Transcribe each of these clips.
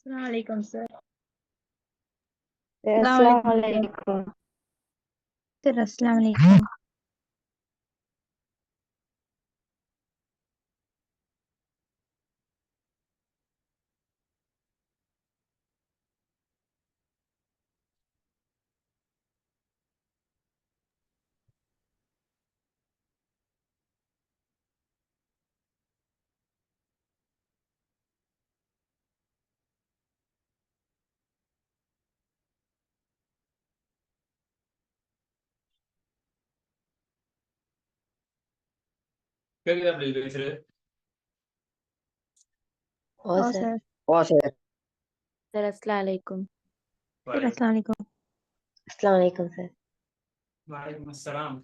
Assalamualaikum sir. Assalamualaikum. Sir, Assalamualaikum. கேக்குதா அப்படி பேசுறது? Oh sir. sir. Oh sir. Sir, Assalamualaikum. Sir, Assalamualaikum. Assalamualaikum sir. வலைக்கும் அஸ்ஸலாம்.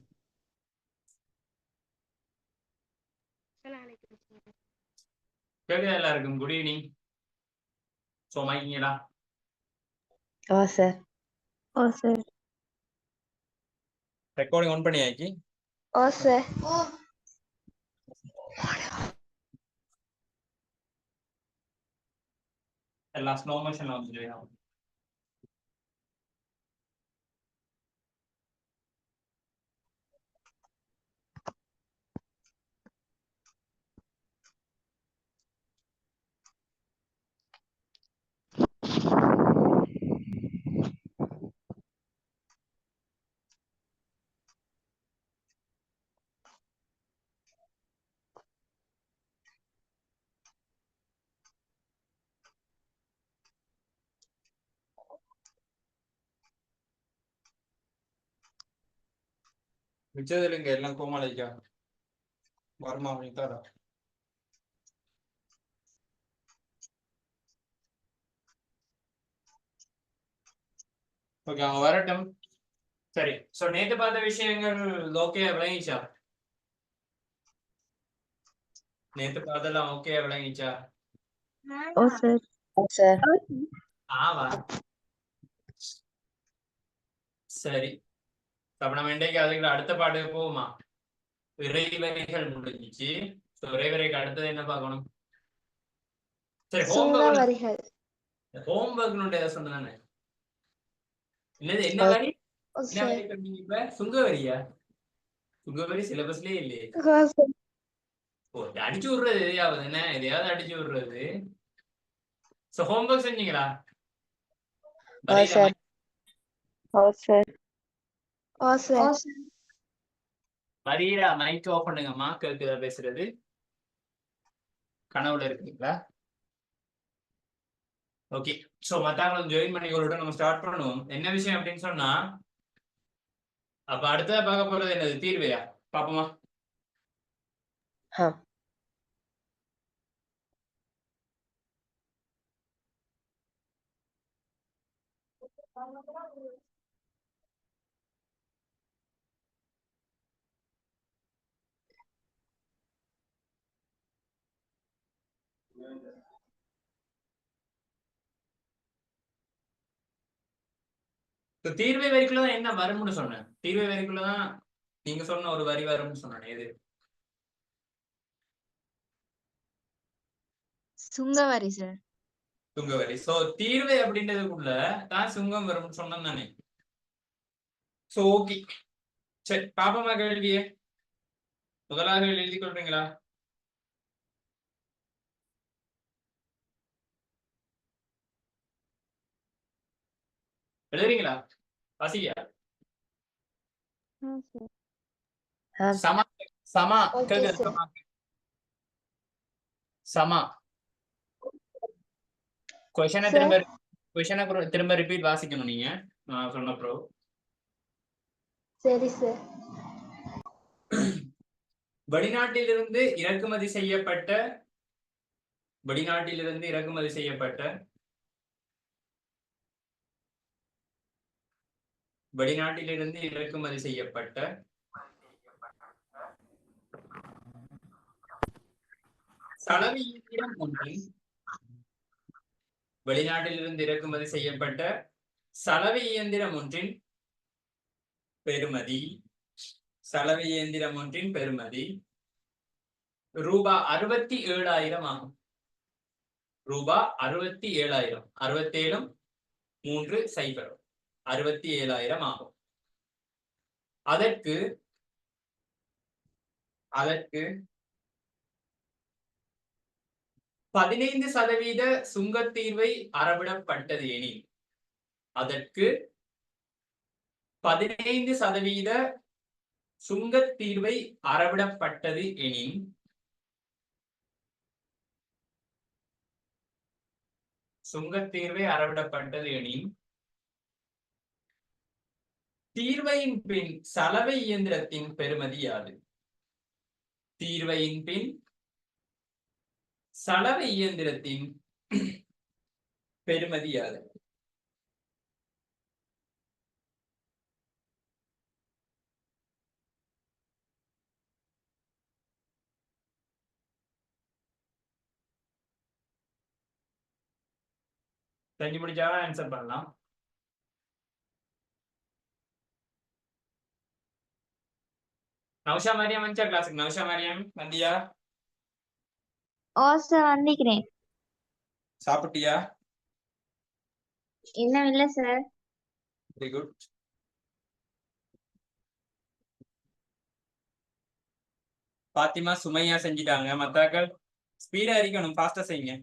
கேக்குதா எல்லாருக்கும்? Good evening. சோமாயிங்களா? Oh sir. Oh sir. Recording on பண்ணியாச்சு. Oh sir. எல்லாம் ஸ்லோ மோஷன்ல வந்துட்டு மிச்சதுல இங்க எல்லாம் கோமாளிக்கா வருமா அப்படின்ட்டாரா? ஓகே, அவங்க வரட்டும். சரி, சோ நேத்து பார்த்த விஷயங்கள் ஓகே விளங்கிச்சா? நேத்து பார்த்தெல்லாம் ஓகே விளங்கிச்சா? Oh sir. Oh sir. ஆவா சரி. அப்ப நம்ம இன்றைக்கு அதுக்கு அடுத்த பாட்டுக்கு போவோமா? இறைவரைகள் முடிஞ்சிச்சு. இறைவரைக்கு அடுத்தது என்ன பார்க்கணும்? சரி, சுங்கவரிகள். ஹோம்ஒர்க் சொன்னானே. என்னது என்ன வரி? என்ன வரி பண்ணீங்க இப்ப? சுங்கவரியா? சுங்கவரி சிலபஸ்லயே இல்லையே. ஓ, அடிச்சு விடுறது எதையாவது என்ன? எதையாவது அடிச்சு விடுறது. சோ ஹோம்ஒர்க் செஞ்சீங்களா? Oh sir. Oh sir. Oh sir. வரீரா மைக் ஆஃப் பண்ணுங்கம்மா. கேக்குதா பேசுறது? கனவுல இருக்கீங்களா? ஓகே, சோ மத்தவங்களும் ஜாயின் பண்ணி கொள்ளுட்டு நம்ம ஸ்டார்ட் பண்ணுவோம். என்ன விஷயம் அப்படின்னு சொன்னா, அப்ப அடுத்ததா பார்க்க போறது என்னது? தீர்வையா? பாப்போமா? தீர்வை வரிக்குள்ளதான் என்ன வரும்னு சொன்னேன். தீர்வை வரிக்குள்ளதான் நீங்க சொன்ன ஒரு வரி வரும்னு சொன்னேன். எது? சுங்கவரி சார். சுங்கவரி. சோ தீர்வை அப்படின்றதுக்குள்ள தான் சுங்கம் வரும்னு சொன்னேன் தானே. சோ ஓகே, சரி பாப்போமா கேள்வியே. முதலாக எழுதி கொள்றீங்களா? எழுதுறீங்களா? வாசியா? சமா சமா கேக்குது. சமா சமா கொஸ்டினை திரும்ப ரிப்பீட் வாசிக்கணும் நீங்க. நான் சொன்ன ப்ரோ. சரி சார். வெளிநாட்டிலிருந்து இறக்குமதி செய்யப்பட்ட வெளிநாட்டிலிருந்து இறக்குமதி செய்யப்பட்ட வெளிநாட்டிலிருந்து இறக்குமதி செய்யப்பட்ட சலவை இயந்திரம் ஒன்றின் வெளிநாட்டிலிருந்து இறக்குமதி செய்யப்பட்ட சலவை இயந்திரம் ஒன்றின் பெறுமதி சலவை இயந்திரம் ஒன்றின் பெறுமதி ரூபாய் 67,000 ஆகும். ரூபாய் 67,000. 67 3 0 67,000 ஆகும். அதற்கு 15% சுங்கத்தீர்வை அறவிடப்பட்டது எனில், அதற்கு 15% சுங்கத்தீர்வை அறவிடப்பட்டது எனில், தீர்வையின் பின் சலவை இயந்திரத்தின் பெறுமதி யாது? தீர்வையின் பின் சலவை இயந்திரத்தின் பெறுமதி யாது? செஞ்சு முடிச்சாலும் ஆன்சர் பண்ணலாம். நௌஷா மரியம் வந்துச்சா கிளாஸுக்கு? நௌஷா மரியம் வந்தியா? ஓ சார் வந்திக்கிறேன். சாப்பிட்டியா? இன்னும் இல்ல sir. Very good. Fathima Sumaiya செஞ்சிட்டாங்க. மத்தாக்கள் ஸ்பீடா இருக்கணும், ஃபாஸ்டா செய்யுங்க.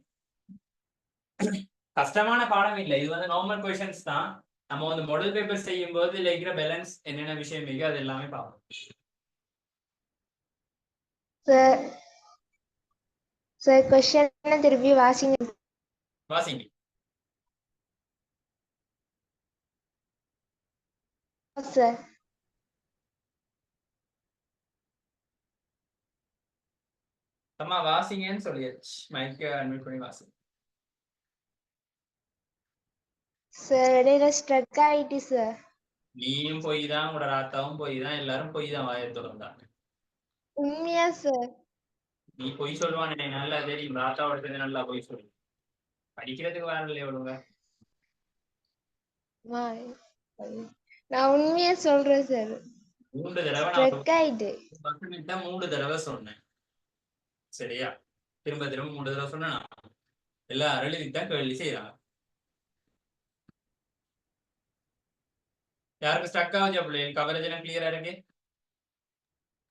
கஷ்டமான பாடம் இல்லை, இது வந்து நார்மல் கொஸ்டின்ஸ் தான். நம்ம வந்து மாடல் பேப்பர் செய்யும் போது இதுல இருக்கிற பேலன்ஸ் என்னென்ன விஷயம் இருக்கு அது எல்லாமே பார்ப்போம். சார் क्वेश्चन திருப்பி வாசிங்க. சார் அம்மா வாசிங்கன்னு சொல்லியாச்சு. மைக்க அன்மியூட் பண்ணி வாசிங்க. சார் இடையில ஸ்ட்ரக் ஆயிட்டு சார். நீயும் போய் தான், உங்களோட ராத்தாவும் போய் தான், எல்லாரும் போய் தான் வாயை திறந்தாங்க. உண்மையா சார்? நீ பொய் சொல்லுவானே, நல்லா தெரியும். ராத்தாவோட சேர்ந்து நல்லா பொய் சொல்லு. படிக்கிறதுக்கு வேற இல்லையா ஒழுங்க? நான் உண்மையா சொல்றேன் சார். 3 தடவை ஸ்ட்ரக் ஆயிட்டு. 3 தடவை சொன்னேன். சரியா? திரும்ப 3 தடவை சொன்னா எல்லாம் எழுதித்தான் கேள்வி செய்யறாங்க. யாருக்கு ஸ்டக் ஆகுது? அப்படி கவரேஜ் எல்லாம் கிளியரா இருக்கு?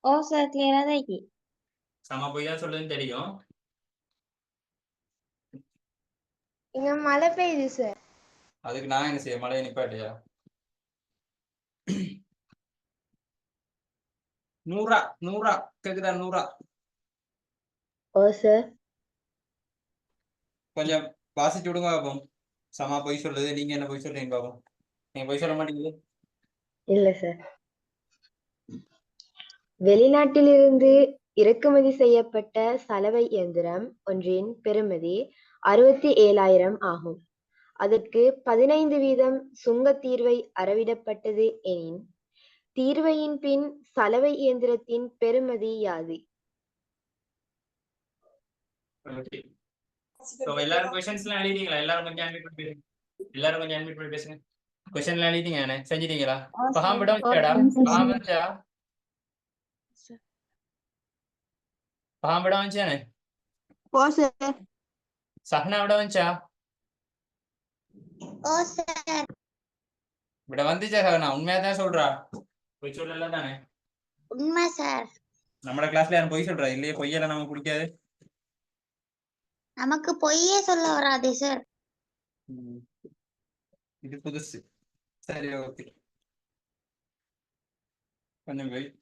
ஓ சார் கிளியரா தான் இருக்கு. சம போய் தான் சொல்லுதுன்னு தெரியும். இங்க மழை பெய்யுது சார். அதுக்கு நான் என்ன செய்ய? மழையை நிப்பாட்டியா? 100 கேக்குதா? 100 ஓ சார் கொஞ்சம் வாசிச்சு விடுங்க பாப்போம். சமா பொய் சொல்லுது, நீங்க என்ன பொய் சொல்றீங்க பாப்போம். நீங்க பொய் சொல்ல மாட்டீங்களே? இல்ல சார். வெளிநாட்டிலிருந்து இறக்குமதி செய்யப்பட்ட சலவை இயந்திரம் ஒன்றின் பெறுமதி 67,000 ஆகும். அதற்கு 15% சுங்கத்தீர்வை அறவிடப்பட்டது எனின், தீர்வையின் பின் சலவை இயந்திரத்தின் பெறுமதி யாது? எல்லாரும் क्वेश्चंसலாம் எழுதிட்டீங்களா? எல்லாரும் கொஞ்சம் அட்மிட் பண்ணி பேசுங்க. क्वेश्चनலாம் எழுதிட்டீங்க? செஞ்சிட்டீங்களா? பஹாம் விட வந்துடா? பஹாம் வந்துச்சா? பஹாம் விட வந்துச்சானே? ஓ சார். சஹ்னா விட வந்துச்சா? ஓ சார். விட வந்துச்சா சஹ்னா? உண்மையா தான் சொல்றா? பொய் சொல்லல தானே? உண்மை சார். நம்ம கிளாஸ்ல யாரும் பொய் சொல்றா? இல்லையே, பொய்யெல்லாம் நமக்கு பிடிக்காது. நமக்கு பொய்யே சொல்ல வராதே சார். இது புதுசு. சரி, ஓகே. கொஞ்சம் வெயிட்.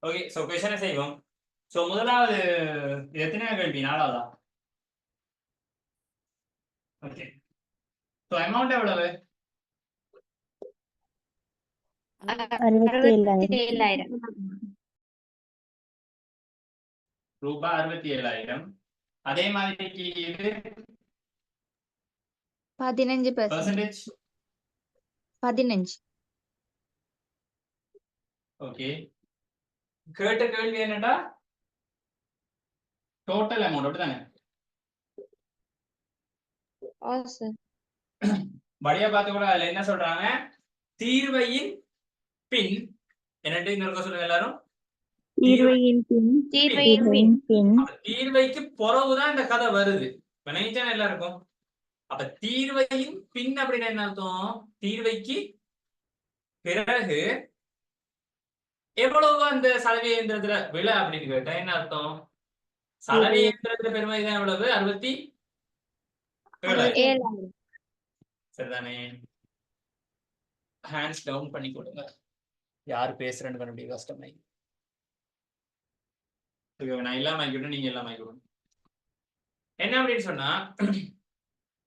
ஓகே, சோ क्वेश्चन செய்வோம். சோ முதலாவது எத்தனை கேள்வி? 4வதா? ஓகே. சோ அமௌண்ட் எவ்வளவு? 67,000. ரூபாய் 67,000. அதே மாதிரி இது 15%. 15. ஓகே. கேட்ட கேள்வி என்னடா? டோட்டல் அமௌண்ட் அப்படிதானே? ஓ சார். படியா பார்த்து கூட அதுல என்ன சொல்றாங்க? தீர்வையின் பின் என்னட்டு இன்னொரு சொல்லுங்க எல்லாரும். தீர்வையின் பின் தீர்வையின் பின் தீர்வைக்கு பிறகுதான் இந்த கதை வருது. வினைச்சான எல்லாருக்கும். அப்ப தீர்வையின் பின் அப்படின்னு என்ன அர்த்தம்? தீர்வைக்கு பிறகு எவ்வளவு அந்த சலவை இயந்திரத்துல விலை அப்படின்னு கேட்டா என்ன அர்த்தம்? சலவை இயந்திரத்துல பெருமை தான் எவ்வளவு? 67,000. சரிதானே? ஹேண்ட்ஸ் டவுன் பண்ணி கொடுங்க. யார் பேசுறேன்னு கண்டுபிடிக்க கஷ்டமாயி. நான் இல்லாம ஆகிவிட்டு நீங்க இல்லாம ஆகிவிடும். என்ன அப்படின்னு சொன்னா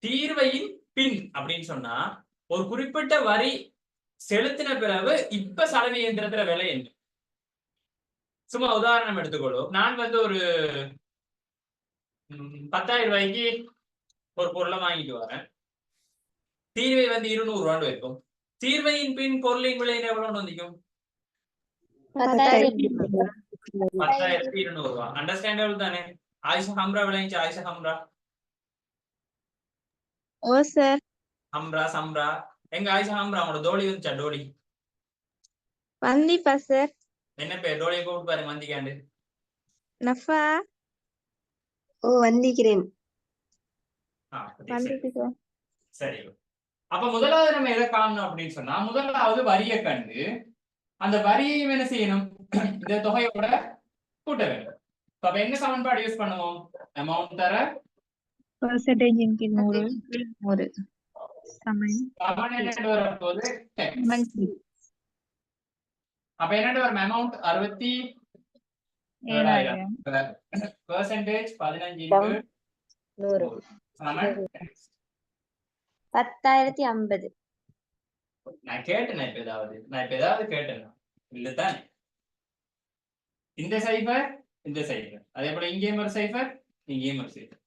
தீர்வையின் பின் அப்படின்னு சொன்னா ஒரு குறிப்பிட்ட வரி செலுத்தின பிறகு இப்ப சலவை இயந்திரத்துல விலை என்ன? சும்மா உதாரணம் எடுத்துக்கொள்ளும். நான் ஒரு 10,000 ரூபாய்க்கு ஒரு பொருளை வாங்கிட்டு வரேன். தீர்வை 200 ரூபான்னு இருக்கும். தீர்வையின் பின் பொருளின் விலை எவ்வளவு வந்துக்கும்? 10,200 ரூபாய். அண்டர்ஸ்டாண்டபிள் தானே? ஆயிஷா ஹம்ரா விளைஞ்சு ஆயிஷா ஹம்ரா. ஓ சார். ஹம்ரா சம்ரா எங்க ஆயிஷா ஹம்ரா உங்களோட டோலி வந்துச்சா? டோலி வந்திப்பா சார். என்ன பேர்? டோலியை கூப்பிட்டு பாருங்க வந்திக்காண்டு. நஃபா. ஓ வந்திக்கிறேன். சரி. அப்ப முதலாவது நம்ம எதை காணணும் அப்படின்னு சொன்னா முதலாவது வரியை கண்டு அந்த வரியையும் என்ன செய்யணும்? இந்த தொகையோட கூட்ட வேண்டும். அப்ப என்ன சமன்பாடு யூஸ் பண்ணுவோம்? அமௌண்ட் தர பெர்சன்டேஜின் கீழ் 100 சமன் வரப்போது. அப்ப என்னட்டு வரும்? அமௌண்ட் 67,000. பெர்சன்டேஜ் 15 சமன் 10,050. நான் கேட்டேன். இப்ப ஏதாவது கேட்டேன் இல்லதான். இந்த சைபர் இந்த சைபர் அதே போல இங்கேயும் ஒரு சைபர் இங்கேயும் ஒரு சைபர்.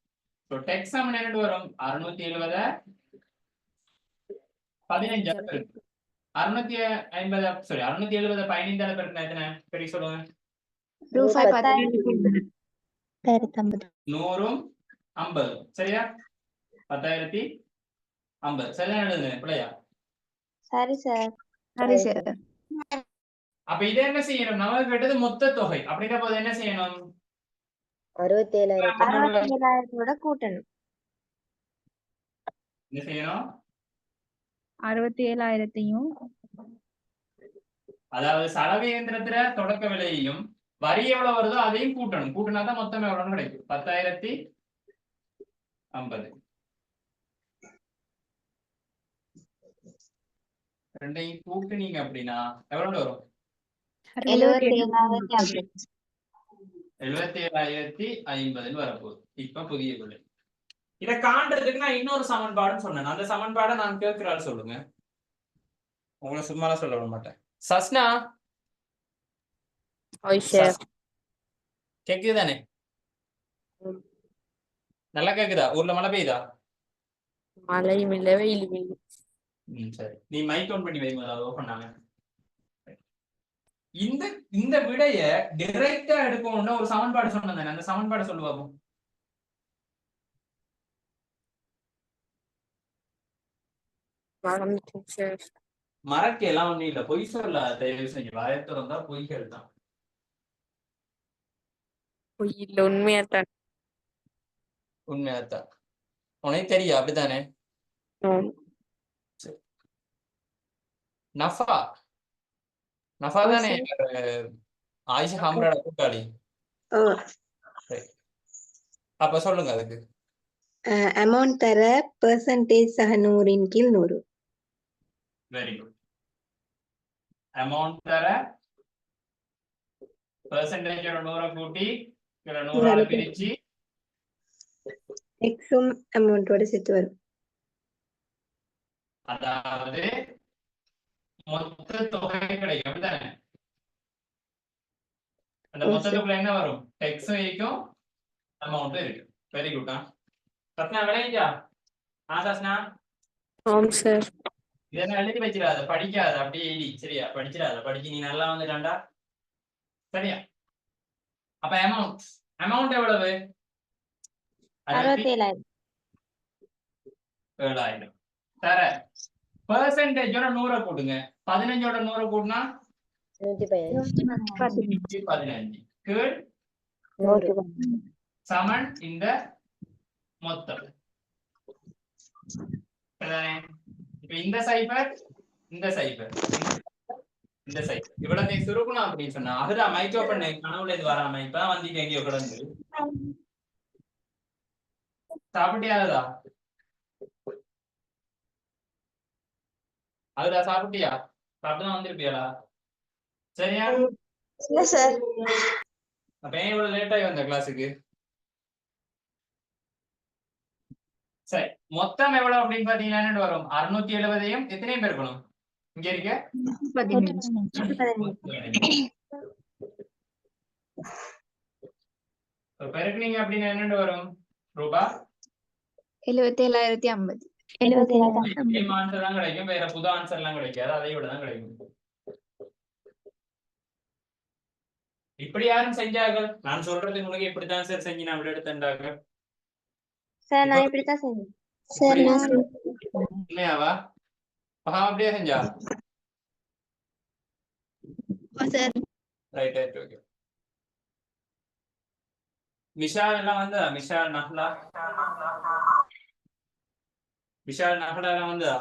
டெக்ஸ் சமன் என்னட்டு வரும்? 670 15 650 சாரி 670 15 பெருக்கினா எத்தனை? பெரிய சொல்லுங்க. 100 சரியா? 10,050 சரிதான் எழுதுங்க பிள்ளையா? சரி சார். சரி சார். அப்ப இதை என்ன செய்யணும்? நமக்கு கேட்டது மொத்த தொகை. அப்படின்ற போது என்ன செய்யணும்? 67,000 கூட்டணும். என்ன செய்யணும்? 67,000 அதாவது சலவை இயந்திரத்துல தொடக்க விலையையும் வரி எவ்வளவு வருதோ அதையும் கூட்டணும். கூட்டினாதான் மொத்தம் எவ்வளவு கிடைக்கும்? 10,050. ரெண்டையும் கூட்டுனீங்க அப்படின்னா எவ்வளவு வரும்? 77,050 வரப்போகுது. இப்ப புதிய விலை. இதை காண்றதுக்கு நான் இன்னொரு சமன்பாடுன்னு சொன்னேன். அந்த சமன்பாடை நான் கேட்கிறாள் சொல்லுங்க. உங்களை சும்மாலாம் சொல்ல விட மாட்டேன். சஸ்னா கேக்குது தானே? நல்லா கேக்குதா? ஊர்ல மழை பெய்யுதா? மழையும் இல்ல வெயிலும் இல்லை. சரி, நீ மைக் ஆன் பண்ணி வைங்க. ஓபன் ஆக இந்த விடைய டைரக்டா எடுக்கணும்னா ஒரு சமன்பாடு சொன்னேன். அந்த சமன்பாடு சொல்லுவாங்க. மறக்க எல்லாம் ஒண்ணும் இல்ல. பொய் சொல்ல தயவு செஞ்சு. வாயத்திறந்தா பொய்கள் தான். பொய் இல்ல, உண்மையாத்தான். உண்மையாத்தான். உனக்கு தெரியும் அப்படித்தானே? நஃபா தானே ஆயிஷா ஹம்ராட கூட்டாளி? அப்ப சொல்லுங்க அதுக்கு. அமௌண்ட் தர பெர்சன்டேஜ் 100 கீழ் 100. Very good. அமௌண்ட் தர பெர்சன்டேஜ் 100 கூட்டி 100 பிரிச்சு எக்ஸும் அமௌண்டோட சேர்த்து வரும். அதாவது மொத்த தொகை கிடைக்கும் அப்படிதானே? அந்த மொத்தத்துக்குள்ள என்ன வரும்? டெக்ஸும் இருக்கும் அமௌண்ட்டும் இருக்கு. Very good. சஸ்னா விளையா? சஸ்னா சார். இதெல்லாம் எழுதி வச்சிடாத, படிக்காத, அப்படியே எழுதி. சரியா? படிச்சிடாத. படிச்சு நீ நல்லா வந்துட்டாண்டா. சரியா? அப்ப அமௌண்ட் எவ்வளவு? 67,000. தர பெர்சன்டேஜோட 100 கூட்டுங்க. 15ஓட 100 கூட்டினா 115 கீழ் சமன் இந்த மொத்தம். இப்ப இந்த சைபர் இந்த சைபர் இந்த சைட் இவ்வளவு சுருக்கணும் அப்படின்னு சொன்னா அதுதான் மைக் ஓபன் கனவுல இது வராம இப்ப வந்து எங்கேயோ கிடந்து சாப்பிட்டியாதா அதுடா சாப்பிட்டியா சாப்பிட்டுதான் வந்திருப்பியாடா சரியா இல்ல சார். அப்ப ஏன் இவ்வளவு லேட் ஆகி வந்த கிளாஸுக்கு சரி மொத்தம் எவ்வளவு அப்படின்னு பாத்தீங்கன்னா வரும் 670 எத்தனையும் பேருக்கணும் இங்க இருக்க 15 பெருக்குனீங்க அப்படின்னு என்னண்டு வரும் ரூபா 77,050 சேம் ஆன்சர் தான் கிடைக்கும் வேற புது ஆன்சர் எல்லாம் கிடைக்காது அதை விட தான் கிடைக்கும் இப்படி யாரும் செஞ்சார்கள் நான் சொல்றது உங்களுக்கு இப்படித்தான் சார் செஞ்சு நான் விட எடுத்துட்டாங்க சார் நான் இப்படித்தான் செஞ்சேன் சார் உண்மையாவா அப்படியே செஞ்சா sir right right okay Vishal எல்லாம் வந்தா விஷால் நஹ்லா எல்லாம் வந்தா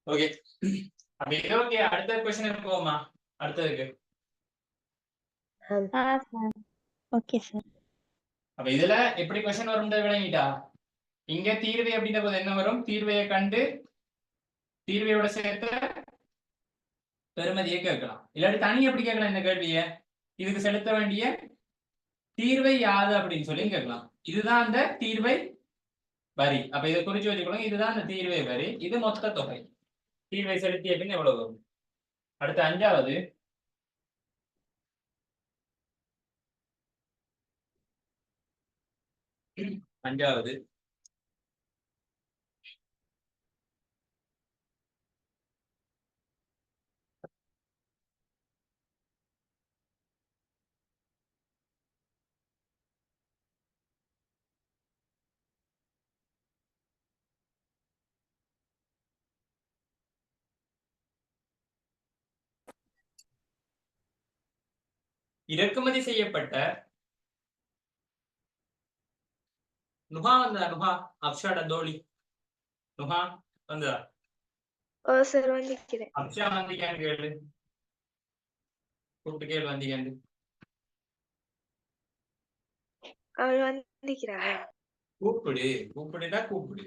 ஓகே அப்ப இது ஓகே அடுத்த क्वेश्चन போவோமா அடுத்ததுக்கு ஓகே சார் அப்ப இதுல எப்படி क्वेश्चन வரும்ன்றத விளங்கிட்டா இங்க தீர்வை அப்படின்ற போது என்ன வரும் தீர்வையை கண்டு தீர்வையோட சேர்த்து பெருமதியை கேட்கலாம் இல்லாட்டி தனி எப்படி கேட்கலாம் இந்த கேள்வியை இதுக்கு செலுத்த வேண்டிய தீர்வை யாது அப்படின்னு சொல்லி கேட்கலாம் இதுதான் அந்த தீர்வை வரி அப்ப இதை குறிச்சு வச்சுக்கணும் இதுதான் அந்த தீர்வை வரி இது மொத்த தொகை தீர்வை செலுத்திய பின் எவ்வளவு வரும் அடுத்த அஞ்சாவது இறக்குமதி செய்யப்பட்ட நுஹா வந்தா நுஹா அப்ஷாட தோழி நுஹா வந்தா சார் வந்திருக்கிறேன். அப்ஷா வந்தீங்கன்னு கேளு கூப்பிட்டு கேளு வந்தீங்கன்னு அவள் வந்திருக்கிறாங்க. கூப்பிடுடா கூப்பிடு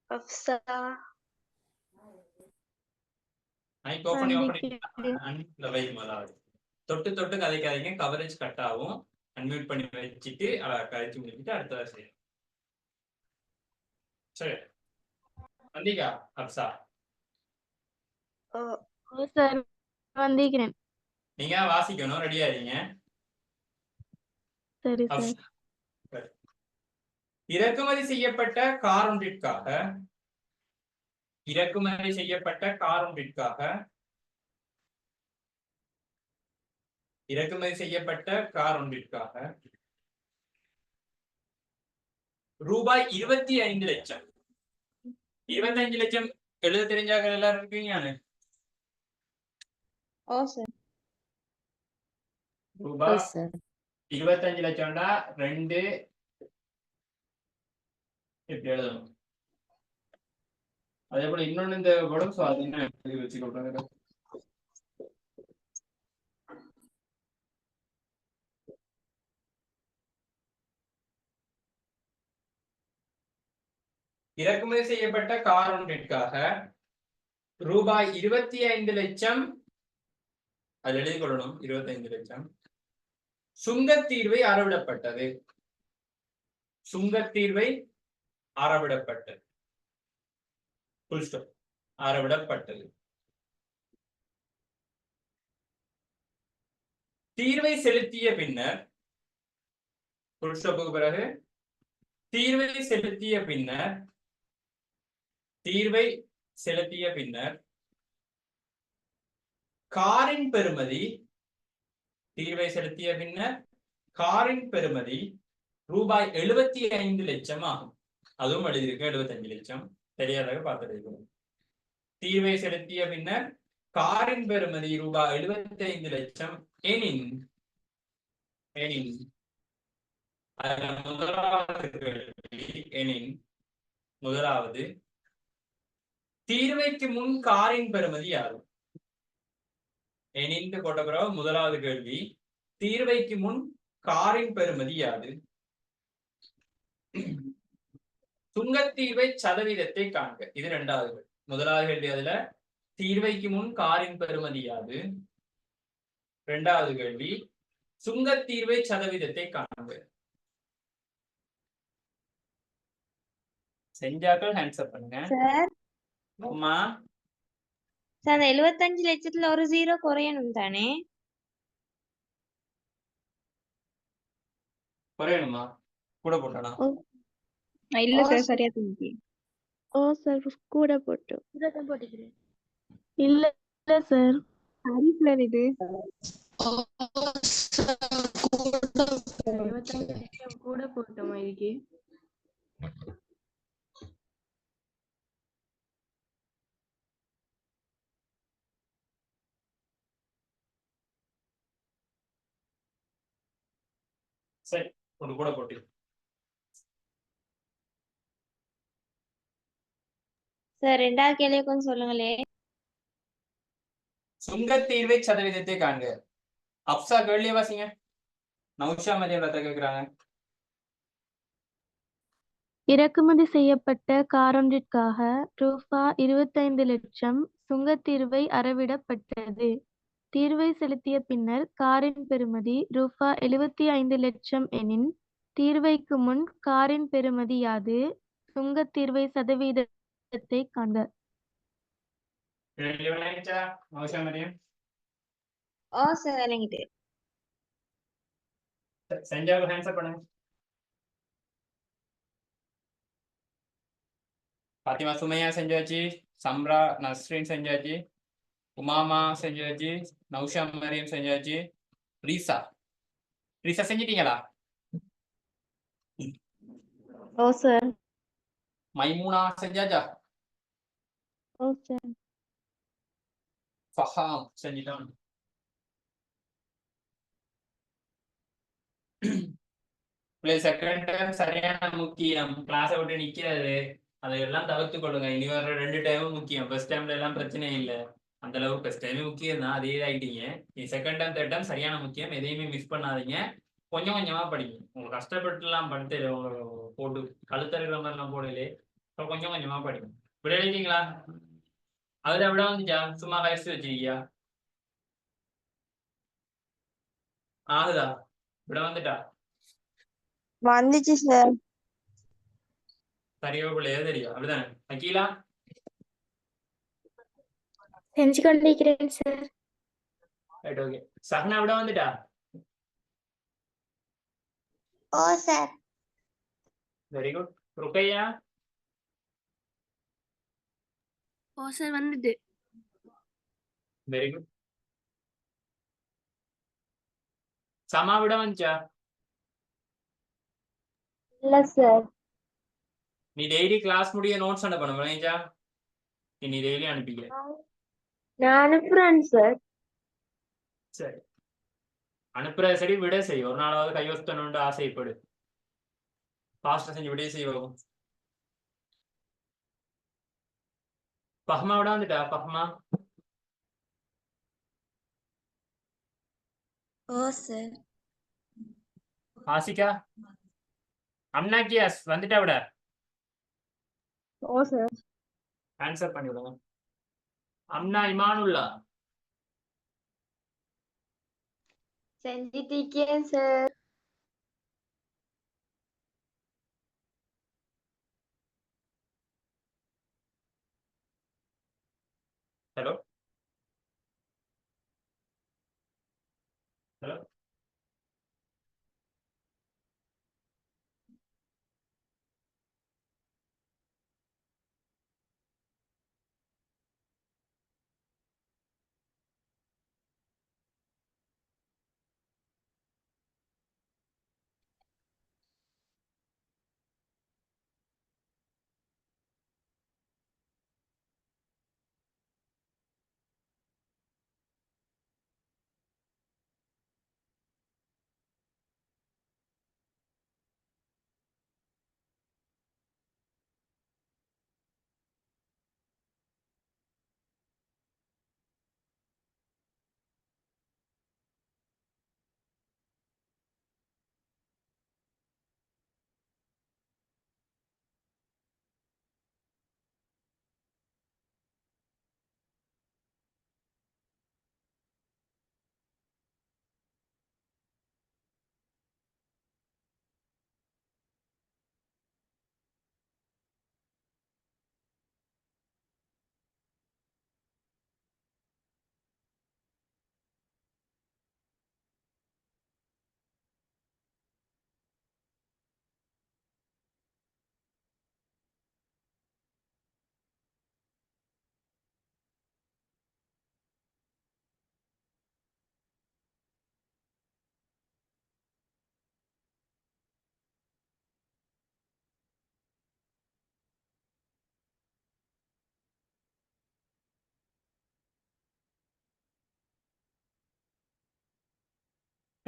அப்சா மைக் ஓபன் அன்மியூட்ல வை முதலாவது தொட்டு தொட்டு கதைக்காதீங்க கவரேஜ் கட் ஆகும் அன்மியூட் பண்ணி வச்சுட்டு கதைச்சு முடிச்சுட்டு அடுத்ததா செய்யும் சரி வந்தீங்க அப்சா சார் வந்திருக்கிறேன் நீங்க வாசிக்கணும் ரெடியா இருங்க சரி சார் இறக்குமதி செய்யப்பட்ட கார் ஒன்றிற்காக ரூபாய் 25 லட்சம் 25 லட்சம் எழுத தெரிஞ்சாக எல்லாரும் இருக்கீங்க ரூபாய் 25 லட்சம்டா 2 எப்படி எழுதணும் அதே போல இன்னொன்னு இந்த படம் சுவாதீன வச்சுக்கொள்றாங்க இறக்குமதி செய்யப்பட்ட கார் ஒன்றிற்காக ரூபாய் 25 லட்சம் அது எழுதிக் கொள்ளணும் 25 லட்சம் சுங்கத்தீர்வை அறவிடப்பட்டது தீர்வை செலுத்திய பின்னர் full stop-க்கு பிறகு தீர்வை செலுத்திய பின்னர் காரின் பெறுமதி ரூபாய் 75 லட்சம் ஆகும். அதுவும் எழுதியிருக்கு 75 லட்சம். தெரியாதாக பார்த்துருக்கோம். தீர்வை செலுத்திய பின்னர் காரின் பெறுமதி ரூபாய் 75 லட்சம் எனின் முதலாவது தீர்வைக்கு முன் காரின் பெறுமதி யாரும் எனின் போட்ட பிறகு முதலாவது கேள்வி தீர்வைக்கு முன் காரின் பெறுமதி யாது? சுங்கத்தீர்வை சதவீதத்தை காண்க. இது இரண்டாவது கேள்வி. முதலாவது கேள்வி அதுல தீர்வைக்கு முன் காரின் பெறுமதி யாது? இரண்டாவது கேள்வி சுங்கத்தீர்வை சதவீதத்தை காண்க. செஞ்சாக்கள் ஹேண்ட்ஸ் அப் பண்ணுங்க. சார் அம்மா சார் அந்த 75 லட்சத்துல ஒரு 0 குறையணும் தானே? குறையணுமா? கூட போட்டானா? இல்ல சார் சரியா தம்பி. ஓ சார் கூட போட்டு போட்டுக்கிறேன். இல்ல சார் சரி சார் இது 75 லட்சம் கூட போட்டோமா இதுக்கு? சரி ஒரு கூட போட்டு சார் ரெண்டாவது கேள்வி கொஞ்சம் சொல்லுங்களே. சுங்கத்தீர்வை சதவீதத்தை காண்க. அப்சா கேள்வியை வாசிங்க. நௌஷா மதியம் கேட்கிறாங்க. இறக்குமதி செய்யப்பட்ட காரொன்றிற்காக ரூபாய் 25 லட்சம் சுங்கத்தீர்வை அறவிடப்பட்டது. தீர்வை செலுத்திய பின்னர் காரின் பெறுமதி ரூபாய் 75 லட்சம் எனின் தீர்வைக்கு முன் காரின் பெறுமதி யாது? சுங்கத்தீர்வை சதவீதத்தை காண்க. ஓ சார் விளங்கிட்டு. செஞ்சாக்கள் ஹேண்ட்ஸ் அப் பண்ணுங்க. பாத்திமா சுமையா செஞ்சாச்சு. சம்ரா நஸ்ரீன் செஞ்சாச்சு. உமாமா செஞ்சாச்சு. நௌஷா மரியம் செஞ்சாச்சு. ரீசா செஞ்சிட்டீங்களா? ஓ சார். மைமூனா செஞ்சாச்சா? ஓ சார். ஃபஹாம் செஞ்சிட்டான். செகண்ட் டைம் சரியான முக்கியம். கிளாஸை விட்டு நிக்கிறது அதையெல்லாம் தவிர்த்து கொள்ளுங்க. இனி வர 2 டைமும் முக்கியம். ஃபர்ஸ்ட் டைம்ல எல்லாம் பிரச்சனை இல்லை. அந்த அளவுக்கு ஃபர்ஸ்ட் டைமே முக்கியம் தான். அதே ஆயிட்டீங்க. நீ செகண்ட் டைம் தேர்ட் டைம் சரியான முக்கியம். எதையுமே மிஸ் பண்ணாதீங்க. கொஞ்சம் கொஞ்சமா படிங்க. உங்க கஷ்டப்பட்டுலாம் படித்து போட்டு கழுத்தறுக்கிற மாதிரிலாம் போடலே. கொஞ்சம் கொஞ்சமா படிங்க. விட எழுதிங்களா? அதுல விட வந்துச்சா? சும்மா வயசு வச்சிருக்கியா? ஆகுதா? விட வந்துட்டா? வந்துச்சு சார். சரியோ பிள்ளையோ தெரியும். அப்படிதானே அக்கீலா? செஞ்சு கொண்டிருக்கிறேன் சார். Right okay. சஹ்னா விட வந்துட்டா? Oh sir. Very good. Rukkaiya? Oh sir வந்துட்டு. Very good. சமா விட வந்துச்சா? இல்ல சார். நீ டெய்லி கிளாஸ் முடிய நோட்ஸ் அனுப்பணும். விளைஞ்சா நீ டெய்லி அனுப்பிக்க. நான் அனுப்புறேன் சார். சரி அனுப்புற சரி விட செய். ஒரு நாளாவது கையொத்தணும்னு ஆசைப்படு. ஃபாஸ்டா செஞ்சு விட செய்வோம். பஹ்மா விட வந்துட்டா? பஹ்மா? ஓ சார். ஆசிகா? அம்னாக்கியாஸ் வந்துட்டா விட? ஓ சார். ஆன்சர் பண்ணி விடுங்க. அம்னா இமானுல்லா? செஞ்சிட்டிருக்கேன் சார். ஹலோ ஹலோ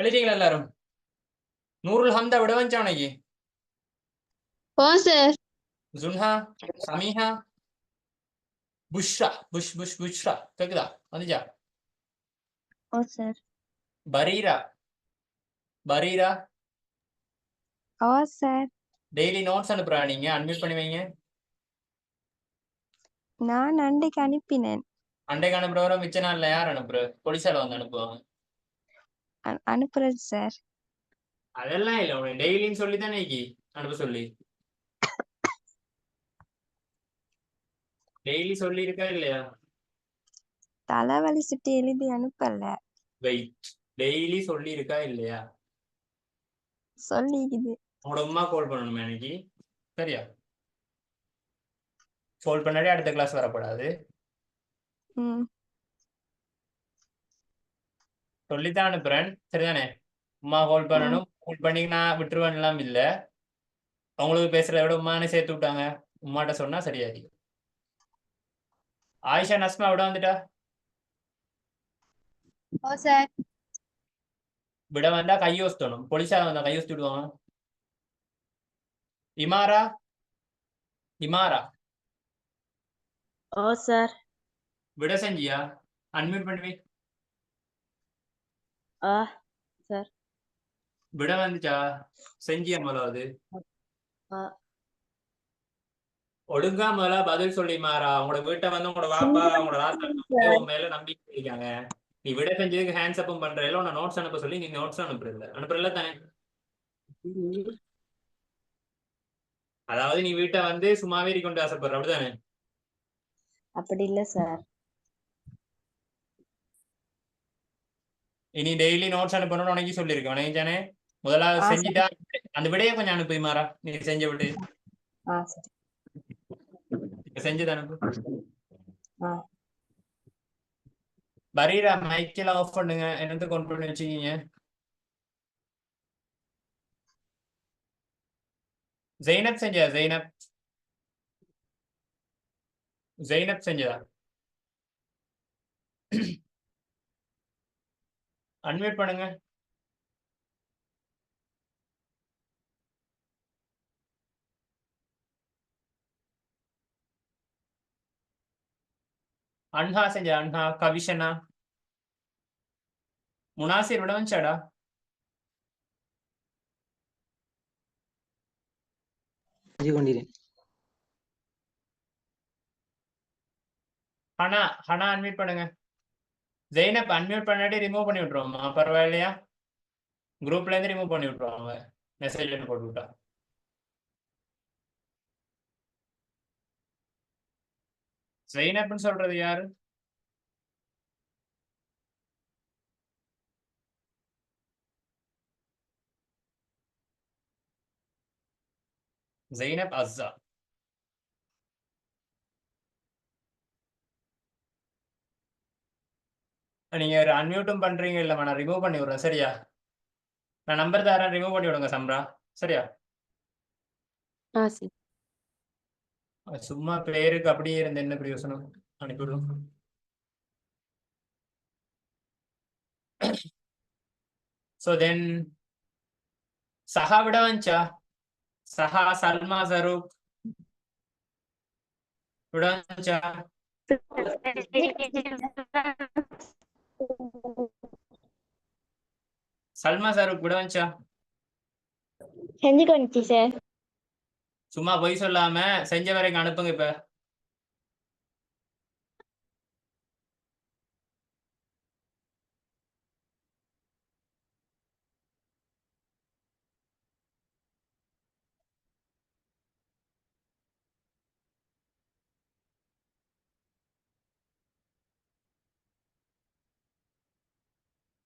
எழுதிங்களா எல்லாரும்? நூருல் ஹம்தா விட வந்துச்சா உனக்கு? ஓ சார். ஜுன்ஹா, சமீஹா, புஷ்ரா, புஷ்ரா கேக்குதா? வந்துச்சா? ஓ சார். பரீரா, ஓ சார். டெய்லி நோட்ஸ் அனுப்புறா நீங்க? அன்மியூட் பண்ணி வைங்க. நான் அன்றைக்கு அனுப்பினேன். அன்றைக்கு அனுப்புறவரை மிச்ச நாள்ல யார் அனுப்புற? போலீஸால வந்து அனுப்புவாங்க. அனுப்புறது சார். அதெல்லாம் இல்ல, உனக்கு டெய்லின்னு சொல்லி தானே அனுப்ப சொல்லி. டெய்லி சொல்லி இருக்கா இல்லையா? தலைவலி சுட்டி எழுதி அனுப்பல. வெயிட், டெய்லி சொல்லி இருக்கா இல்லையா? சொல்லிக்குது. உங்களோட அம்மா கால் பண்ணணுமா எனக்கு? சரியா? கால் பண்ணாலே அடுத்த கிளாஸ் வரக்கூடாது. சொல்லித்தான் அனுப்புறேன், சரிதானே? அம்மா கால் பண்ணணும். கால் பண்ணி நான் விட்டுருவேன் எல்லாம் இல்ல. அவங்களுக்கு பேசுறத விட உமானே சேர்த்து விட்டாங்க. உமாட்ட சொன்னா சரியாதி. ஆயிஷா நஸ்மா விட வந்துட்டா? Oh sir. விட வந்தா கையோஸ்தணும். போலீஸார வந்தா கையோஸ்தி விடுவாங்க. இமாரா ஓ சார். விட செஞ்சியா? அன்மியூட் பண்ணி. சார். விட வந்துச்சா? செஞ்சியா முதலாவது? ஒழுங்கா முதல்ல பதில் சொல்லி மாறா. உங்களோட வீட்டை வந்து உங்களோட வாப்பா உங்களோட ராத்தா உன் மேல நம்பிக்கை இருக்காங்க. நீ விட செஞ்சதுக்கு ஹேண்ட்ஸ் அப்பும் பண்றதுல உன்னை நோட்ஸ் அனுப்ப சொல்லி நீ நோட்ஸ் அனுப்புறல தானே? அதாவது நீ வீட்டை வந்து சும்மாவே கொண்டு ஆசைப்படுற, அப்படிதானே? அப்படி இல்ல சார். இனி டெய்லி நோட்ஸ் அனுப்பணும்னு உனக்கு சொல்லியிருக்கேன். உனக்கு தானே முதலாவது செஞ்சுட்டா அந்த விடையை கொஞ்சம் அனுப்பி மாறா. நீ செஞ்ச விடு செஞ்சது அனுப்பு. பரீரா மைக்கெல்லாம் ஆஃப் பண்ணுங்க. என்னது கொண்டு பண்ணி வச்சுக்கீங்க? ஜெய்னப் செஞ்சா? ஜெய்னப் செஞ்சதா? அன்மியூட் பண்ணுங்க. அன்ஹா செஞ்சா? அன்ஹா, கவிஷனா, முனாசிர் விட வந்துச்சாடா? ஹனா அன்மியூட் பண்ணுங்க. ஜெய்னப் அன்மியூட் பண்ணாட்டி ரிமூவ் பண்ணி விட்டுருவோமா? பரவாயில்லையா? குரூப்ல இருந்து ரிமூவ் பண்ணி விட்டுருவாங்க மெசேஜ் போட்டு விட்டா. ஜெய்னப்னு சொல்றது யாரு? ஜெய்னப் அஸ்ஸா. நீங்க அன்மியூட்டும் பண்றீங்க இல்லம்மா, நான் ரிமூவ் பண்ணி விடுறேன். சரியா? நான் நம்பர் தரேன், ரிமூவ் பண்ணி விடுங்க சம்ரா. சரியா? சரி. சும்மா பேருக்கு அப்படியே இருந்து என்ன பிரயோசனம்? அனுப்பிவிடும். So then சஹா விட வந்துச்சா? சஹா, சல்மா, ஜரூக் விட வந்துச்சா? சல்மா, ஜரூக் விட வந்துச்சா? செஞ்சு கொண்டுச்சு சார். சும்மா பொய் சொல்லாம செஞ்ச வரைக்கும் அனுப்புங்க. இப்ப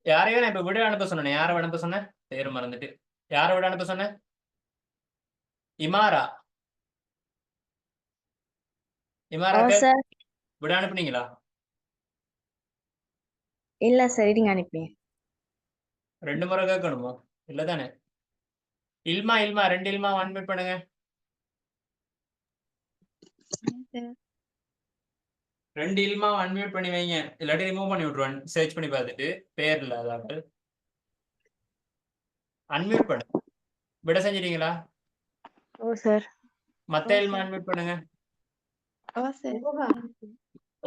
யாரையும் நான் இப்ப விட அனுப்ப சொன்னேன். யாரை அனுப்ப சொன்னேன்? பேரு மறந்துட்டு. யாரை விட அனுப்ப சொன்னேன்? இமாரா விட அனுப்புனீங்களா? இல்ல சார், நீங்க அனுப்பிங்க. 2 முறை கேட்கணுமோ? இல்லதானே? இல்மா 2 இல்மா அன்மியூட் பண்ணுங்க. ரெண்டு இல்மா அன்மியூட் பண்ணி வைங்க. இல்லாட்டி ரிமூவ் பண்ணி விட்டுருவேன். சர்ச் பண்ணி பார்த்துட்டு பேர் இல்ல அதாவது. அன்மியூட் பண்ணு. விட செஞ்சிட்டீங்களா? ஓ சார். மத்த இல்மா அன்மியூட் பண்ணுங்க. ஓ சார்.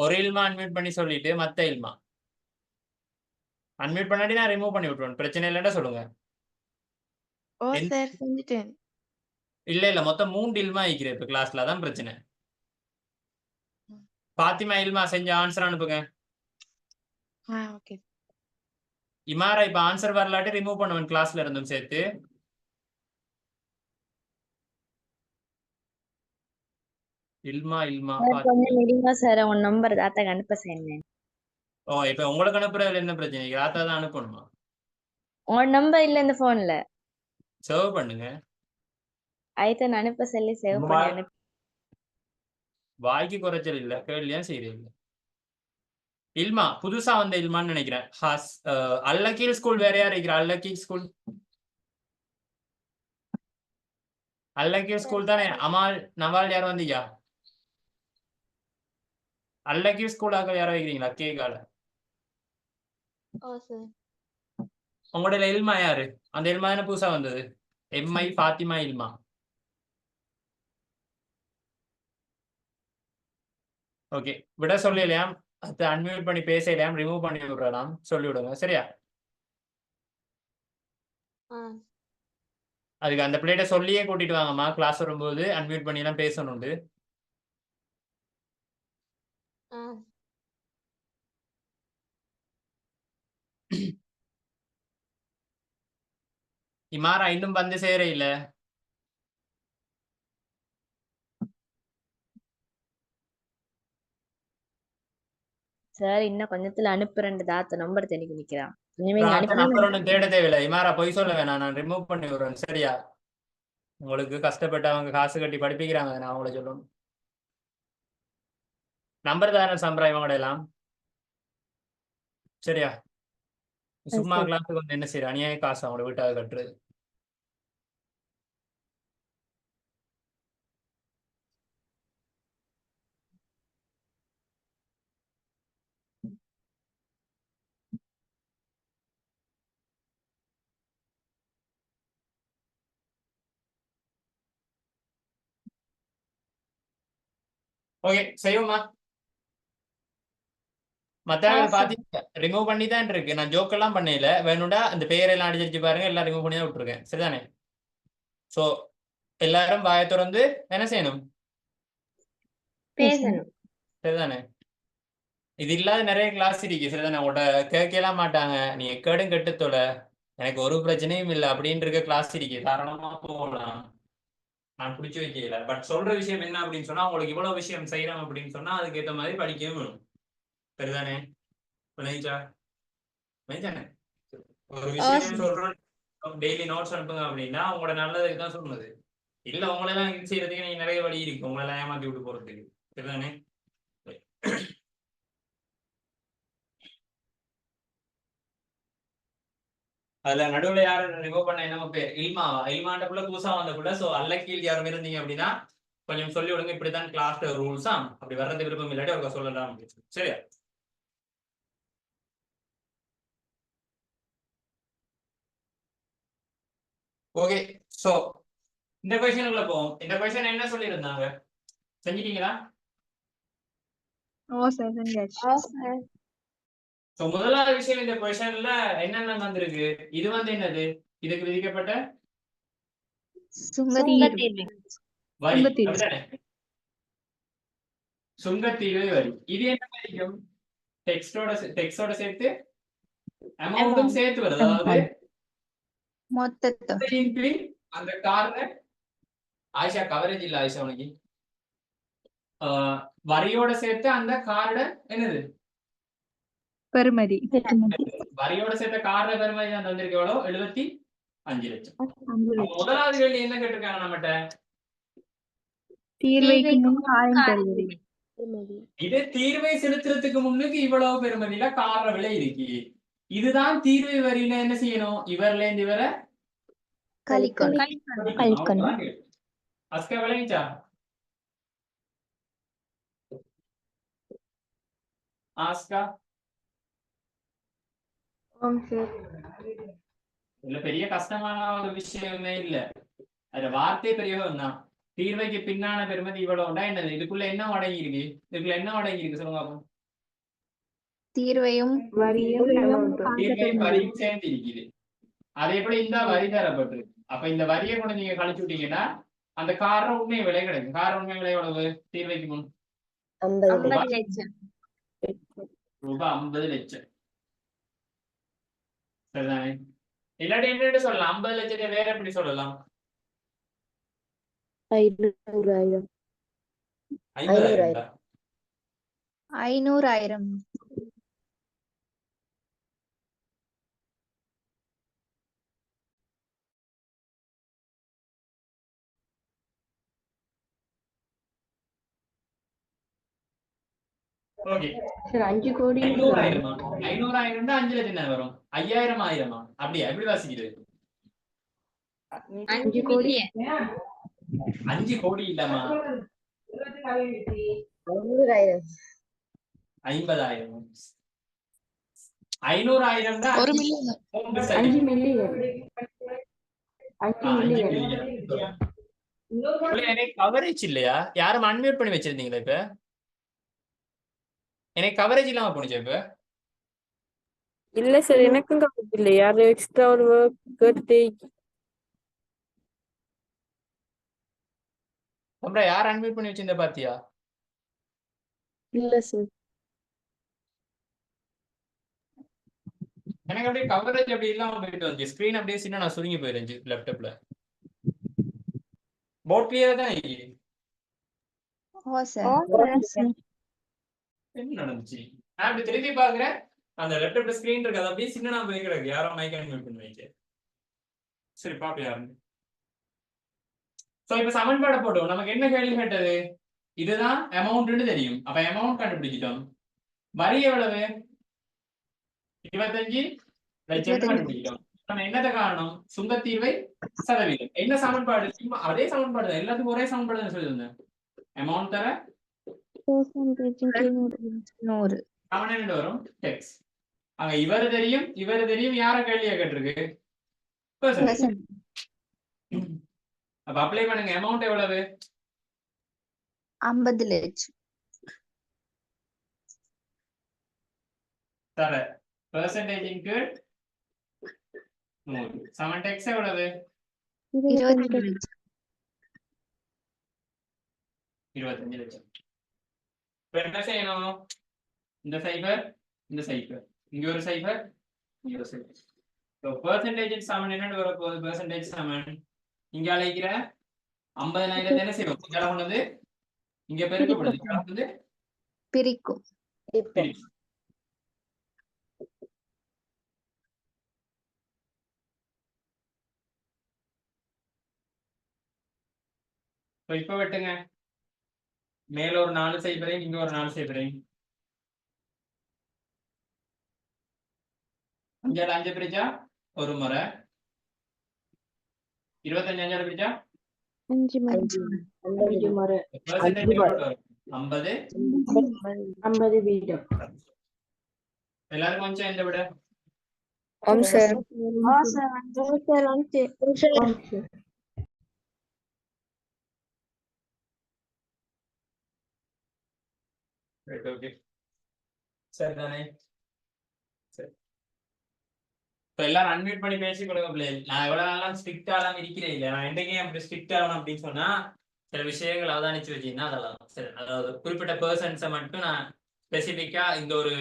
ஒரு இல்மா அன்மியூட் பண்ணி சொல்லிட்டு மத்த இல்மா அன்மியூட் பண்ணாடி நான் ரிமூவ் பண்ணி விட்டுருவேன். பிரச்சனை இல்லைன்னா சொல்லுங்க. ஓ சார் செஞ்சுட்டேன். இல்ல மொத்தம் 3 இல்மா ஆயிக்கிறேன் இப்ப கிளாஸ்ல. அதான் பிரச்சனை. பாத்திமா இல்மா செஞ்ச ஆன்சர் அனுப்புங்க. ஓகே. இமாரா இப்ப ஆன்சர் வரலாட்டி ரிமூவ் பண்ணுவேன் கிளாஸ்ல இருந்தும் சேர்த்து. இல்மா கொஞ்சம் விடுங்க சார், உன் நம்பர் தாத்தாக்கு அனுப்ப சொன்னேன். ஓ இப்ப உங்களுக்கு அனுப்புறதுல என்ன பிரச்சனை? ராத்தா தான் அனுப்பணுமா? உன் நம்பர் இல்ல இந்த போன்ல. சேவ் பண்ணுங்க. ஐத்தன் அனுப்ப சொல்லி சேவ் பண்ணி அனுப்பி. வாய்க்கு குறைச்சல் இல்ல, கேள்வியா செய்யறீங்க. இல்மா புதுசா வந்த இல்மான்னு நினைக்கிறேன். அல்லக்கீல் ஸ்கூல் வேற யார் இருக்கிறா? அல்லக்கீல் ஸ்கூல் அல்லக்கீல் ஸ்கூல் தானே. அமால் நவால் யாரும் வந்தீங்க? அல்லக்கீல் ஸ்கூலாக யாரும் வைக்கிறீங்களா? கேக்கால உங்களோட இல்மா யாரு? அந்த இல்மா தானே புதுசா வந்தது. எம்ஐ பாத்திமா இல்மா. ஓகே, விட சொல்லலையாம். அது அன்மியூட் பண்ணி பேசலையாம், ரிமூவ் பண்ணி விடுறலாம். சொல்லி விடுங்க சரியா? அதுக்கு அந்த பிளேட்டை சொல்லியே கூட்டிட்டு வாங்கம்மா. கிளாஸ் வரும்போது அன்மியூட் பண்ணி எல்லாம் பேசணுண்டு. இமாரா இன்னும் வந்து சேர இல்ல. சார் இன்னும் கொஞ்சத்துல அனுப்புறேன். தாத்த நம்பர் தெரிஞ்சு நிக்கிறான். இனிமே நீங்க நம்பர் அனுப்பி ஒன்றும் தேட தேவையில்லை. இமாரா பொய் சொல்ல வேணாம், நான் ரிமூவ் பண்ணி விடுறேன் சரியா? உங்களுக்கு கஷ்டப்பட்டு அவங்க காசு கட்டி படிப்பிக்கிறாங்க, நான் அவங்கள சொல்லணும். நம்பர் தானே சம்பரா இவங்கள எல்லாம் சரியா? சும்மா கிளாஸுக்கு வந்து என்ன செய்யற அநியாய காசு அவங்கள வீட்டாக கட்டுறது. ஓகே செய்வோமா? மத்தாங்க பாத்தீங்க ரிமூவ் பண்ணி தான் இருக்கு. நான் ஜோக் எல்லாம் பண்ணல. வேணும்டா அந்த பேரெல்லாம் அடிச்சிருச்சு பாருங்க, எல்லாம் ரிமூவ் பண்ணி தான் விட்டுருக்கேன் சரிதானே? சோ எல்லாரும் வாயை திறந்து என்ன செய்யணும்? பேசணும். சரிதானே? இது இல்லாத நிறைய கிளாஸ் இருக்கு சரிதானே? உட கேட்கலாம் மாட்டாங்க. நீ எக்கேடும் கெட்டுத்தோல, எனக்கு ஒரு பிரச்சனையும் இல்லை அப்படின்னு இருக்க கிளாஸ் இருக்கு. தாராளமா போகலாம், நான் பிடிச்சி வைக்கல. பட் சொல்ற விஷயம் என்ன அப்படின்னு சொன்னா, உங்களுக்கு இவ்வளவு விஷயம் செய்யறோம் அப்படின்னு சொன்னா அதுக்கேற்ற மாதிரி படிக்கவும் வேணும் சரிதானே? ஒரு விஷயம் சொல்றோம், டெய்லி நோட்ஸ் அனுப்புங்க அப்படின்னா உங்களோட நல்லதுக்கு தான் சொன்னது. இல்ல உங்களெல்லாம் இது செய்யறதுக்கு நீங்க நிறைய வழி இருக்கு, உங்களெல்லாம் ஏமாத்தி விட்டு போறதுக்கு சரிதானே? அதுல நடுவுல யாரு ரிமூவ் பண்ண என்ன பேர்? இல்மாவா? இல்மாண்டக்குள்ள புதுசா வந்தக்குள்ள. சோ அல்லக்கீழ் யாரும் இருந்தீங்க அப்படின்னா கொஞ்சம் சொல்லி விடுங்க. இப்படித்தான் கிளாஸ் ரூல்ஸா, அப்படி வர்றது விருப்பம் இல்லாட்டி அவங்க சொல்லலாம் சரியா? ஓகே, சோ இந்த கொஸ்டினுக்குள்ள போவோம். இந்த கொஸ்டின் என்ன சொல்லி இருந்தாங்க, செஞ்சிட்டீங்களா? ஓ சார் செஞ்சாச்சு. சோ முதலாவது விஷயம் இந்த கொஸ்டின்ல என்னென்ன வந்திருக்கு? இது வந்து என்னது? இதுக்கு விதிக்கப்பட்ட வரி அப்படிதானே? சுங்கத்தீர்வை வரி. இது என்ன வரிக்கும்? டெக்ஸ்டோட சேர்த்து அமௌண்ட்டும் சேர்த்து வருது. அதாவது மொத்தத்தை அந்த காரண ஆயிஷா கவரேஜ் இல்ல ஆயிஷா உனக்கு வரியோட சேர்த்து அந்த கார்ட என்னது பெறுமதி. வரியோட சேர்த்த கார்ட பெறுமதி தான் தந்திருக்கு. எவ்வளவு? 75 லட்சம். முதலாவது கேள்வி என்ன கேட்டிருக்காங்க நம்மகிட்ட? தீர்வைக்கு முன் காரின் பெறுமதி. இது தீர்வை செலுத்துறதுக்கு முன்னுக்கு இவ்வளவு பெறுமதியில கார விலை இருக்கு. இதுதான் தீர்வை வரியில என்ன செய்யணும்? இவர்ல இருந்து இவரை கழிக்கணும். அஸ்கா விளைவிச்சா? ஆஸ்கா இதுல பெரிய கஷ்டமான ஒரு விஷயமே இல்ல. அதுல வார்த்தை பிரயோகம் தான். தீர்வைக்கு பின்னான பெருமதி இவ்வளவுண்டா என்னது? இதுக்குள்ள என்ன அடங்கி இருக்கு? இதுக்குள்ள என்ன அடங்கி இருக்கு சொல்லுங்க பாப்போம். தீர்வையும் தீர்வையும் வரியும் சேர்ந்து இருக்குது. அதே போல இந்த வரி தரப்பட்டு, அப்ப இந்த வரியை கூட நீங்க கழிச்சு விட்டீங்கன்னா அந்த காரண உண்மை விலை கிடைக்கும். காரண உண்மை விலை எவ்வளவு? தீர்வைக்கு முன் 50 லட்சம். ரூபாய் 50 லட்சம். சரிதானே? இல்லாட்டி என்ன சொல்லலாம்? 50 லட்சத்தை வேற எப்படி சொல்லலாம்? 500,000. 50,000. 500,000. ஓகே. சார் 5 கோடி 500,000. 500,000 5 லட்சம் என்ன வரும்? 5,000 ஆயிரமா? அப்படியா? எப்படி வாசிக்கிறது? 5 கோடி 5 கோடி இல்லம்மா, 500,000. 50,000. 500,000 தான் 1 மில்லியன். 5 மில்லியன். 5 மில்லியன். எனக்கு கவரேஜ் இல்லையா? யாரும் அன்மியூட் பண்ணி வச்சிருந்தீங்களா? இப்ப எனக்கு கவரேஜ் இல்லாம போனுச்சு. இப்ப இல்ல சார், எனக்கும் கவரேஜ் இல்ல. யாரு எக்ஸ்ட்ரா ஒரு கேட்டு அப்புறம் யார் அன்மியூட் பண்ணி வச்சிருந்த பாத்தியா? இல்ல சார். எனக்கு அப்படியே கவரேஜ் அப்படி இல்லாம போயிட்டு வந்து ஸ்கிரீன் அப்படியே சின்ன நான் சுருங்கி போயிருந்துச்சு லேப்டாப்ல. போர்ட் கிளியரா தான் இருக்கு. என்ன நடந்துச்சு? நான் அப்படி திருப்பி பாக்குறேன், அந்த லேப்டாப்ல ஸ்கிரீன் இருக்கு, அது அப்படியே சின்ன போய் கிடக்கு. யாரோ மைக் அன்மியூட் பண்ணி வைக்க. சரி பாப்பா யாருன்னு. சோ இப்ப சமன்பாடு போட்டோம். நமக்கு என்ன கேள்வி கேட்டது? இதுதான் அமௌண்ட்னு தெரியும். அப்ப அமௌண்ட் கண்டுபிடிச்சிட்டோம். வரி எவ்வளவு? 25 லட்சம் கண்டுபிடிச்சிட்டோம். நம்ம என்னத காரணம்? சுங்கத்தீர்வை சதவீதம். என்ன சமன்பாடு? அதே சமன்பாடு தான், எல்லாத்துக்கும் ஒரே சமன்பாடு தான் சொல்லியிருந்தேன். அமௌண்ட் தர 100. அவன் என்ன வரும்? டெக்ஸ். அங்க இவரு தெரியும், இவரு தெரியும். யார கேள்வியா கேட்டிருக்கு? அப்ப அப்ளை பண்ணுங்க. அமௌண்ட் எவ்வளவு? 50 லட்சம். தர பெர்சன்டேஜின் கீழ் 100 சமன் டெக்ஸ் எவ்வளவு? 25 லட்சம். 25 லட்சம். இப்ப என்ன செய்யணும்? இந்த சைபர், இந்த சைபர், இங்க ஒரு சைபர், இங்க ஒரு சைபர். So percentage சமன் என்னன்னு வர போகுது? percentage சமன் இங்க அழைக்கிற 50,000 என்ன செய்வோம்? இங்க கொண்டு வந்து இங்க பெருக்கப்படுது. இங்க வந்து பிரிக்கும். இப்ப வெட்டுங்க. மேல ஒரு 4 சைபரையும் இங்க ஒரு 4 சைபரையும். 5 5 பிரிச்சா ஒரு முறை. 25 5 பிரிச்சா 5 முறை. 50 வீதம். எல்லாரும் கொஞ்சம் இந்த விட. ஆம் சார். ஓகே சரிதானே? சரி. இப்ப எல்லாரும் அன்மியூட் பண்ணி பேசி கொடுங்க பிள்ளைகள். நான் எவ்வளவு நாளா ஸ்ட்ரிக்டாலாம் இருக்கிறேன் இல்லை. நான் என்னைக்கே அப்படி ஸ்ட்ரிக்ட் ஆகணும் அப்படின்னு சொன்னா சில விஷயங்கள் அவதானிச்சு வச்சீங்கன்னா அதெல்லாம் சரி. அதாவது குறிப்பிட்ட பர்சன்ஸை மட்டும் நான் ஸ்பெசிபிக்கா இந்த ஒரு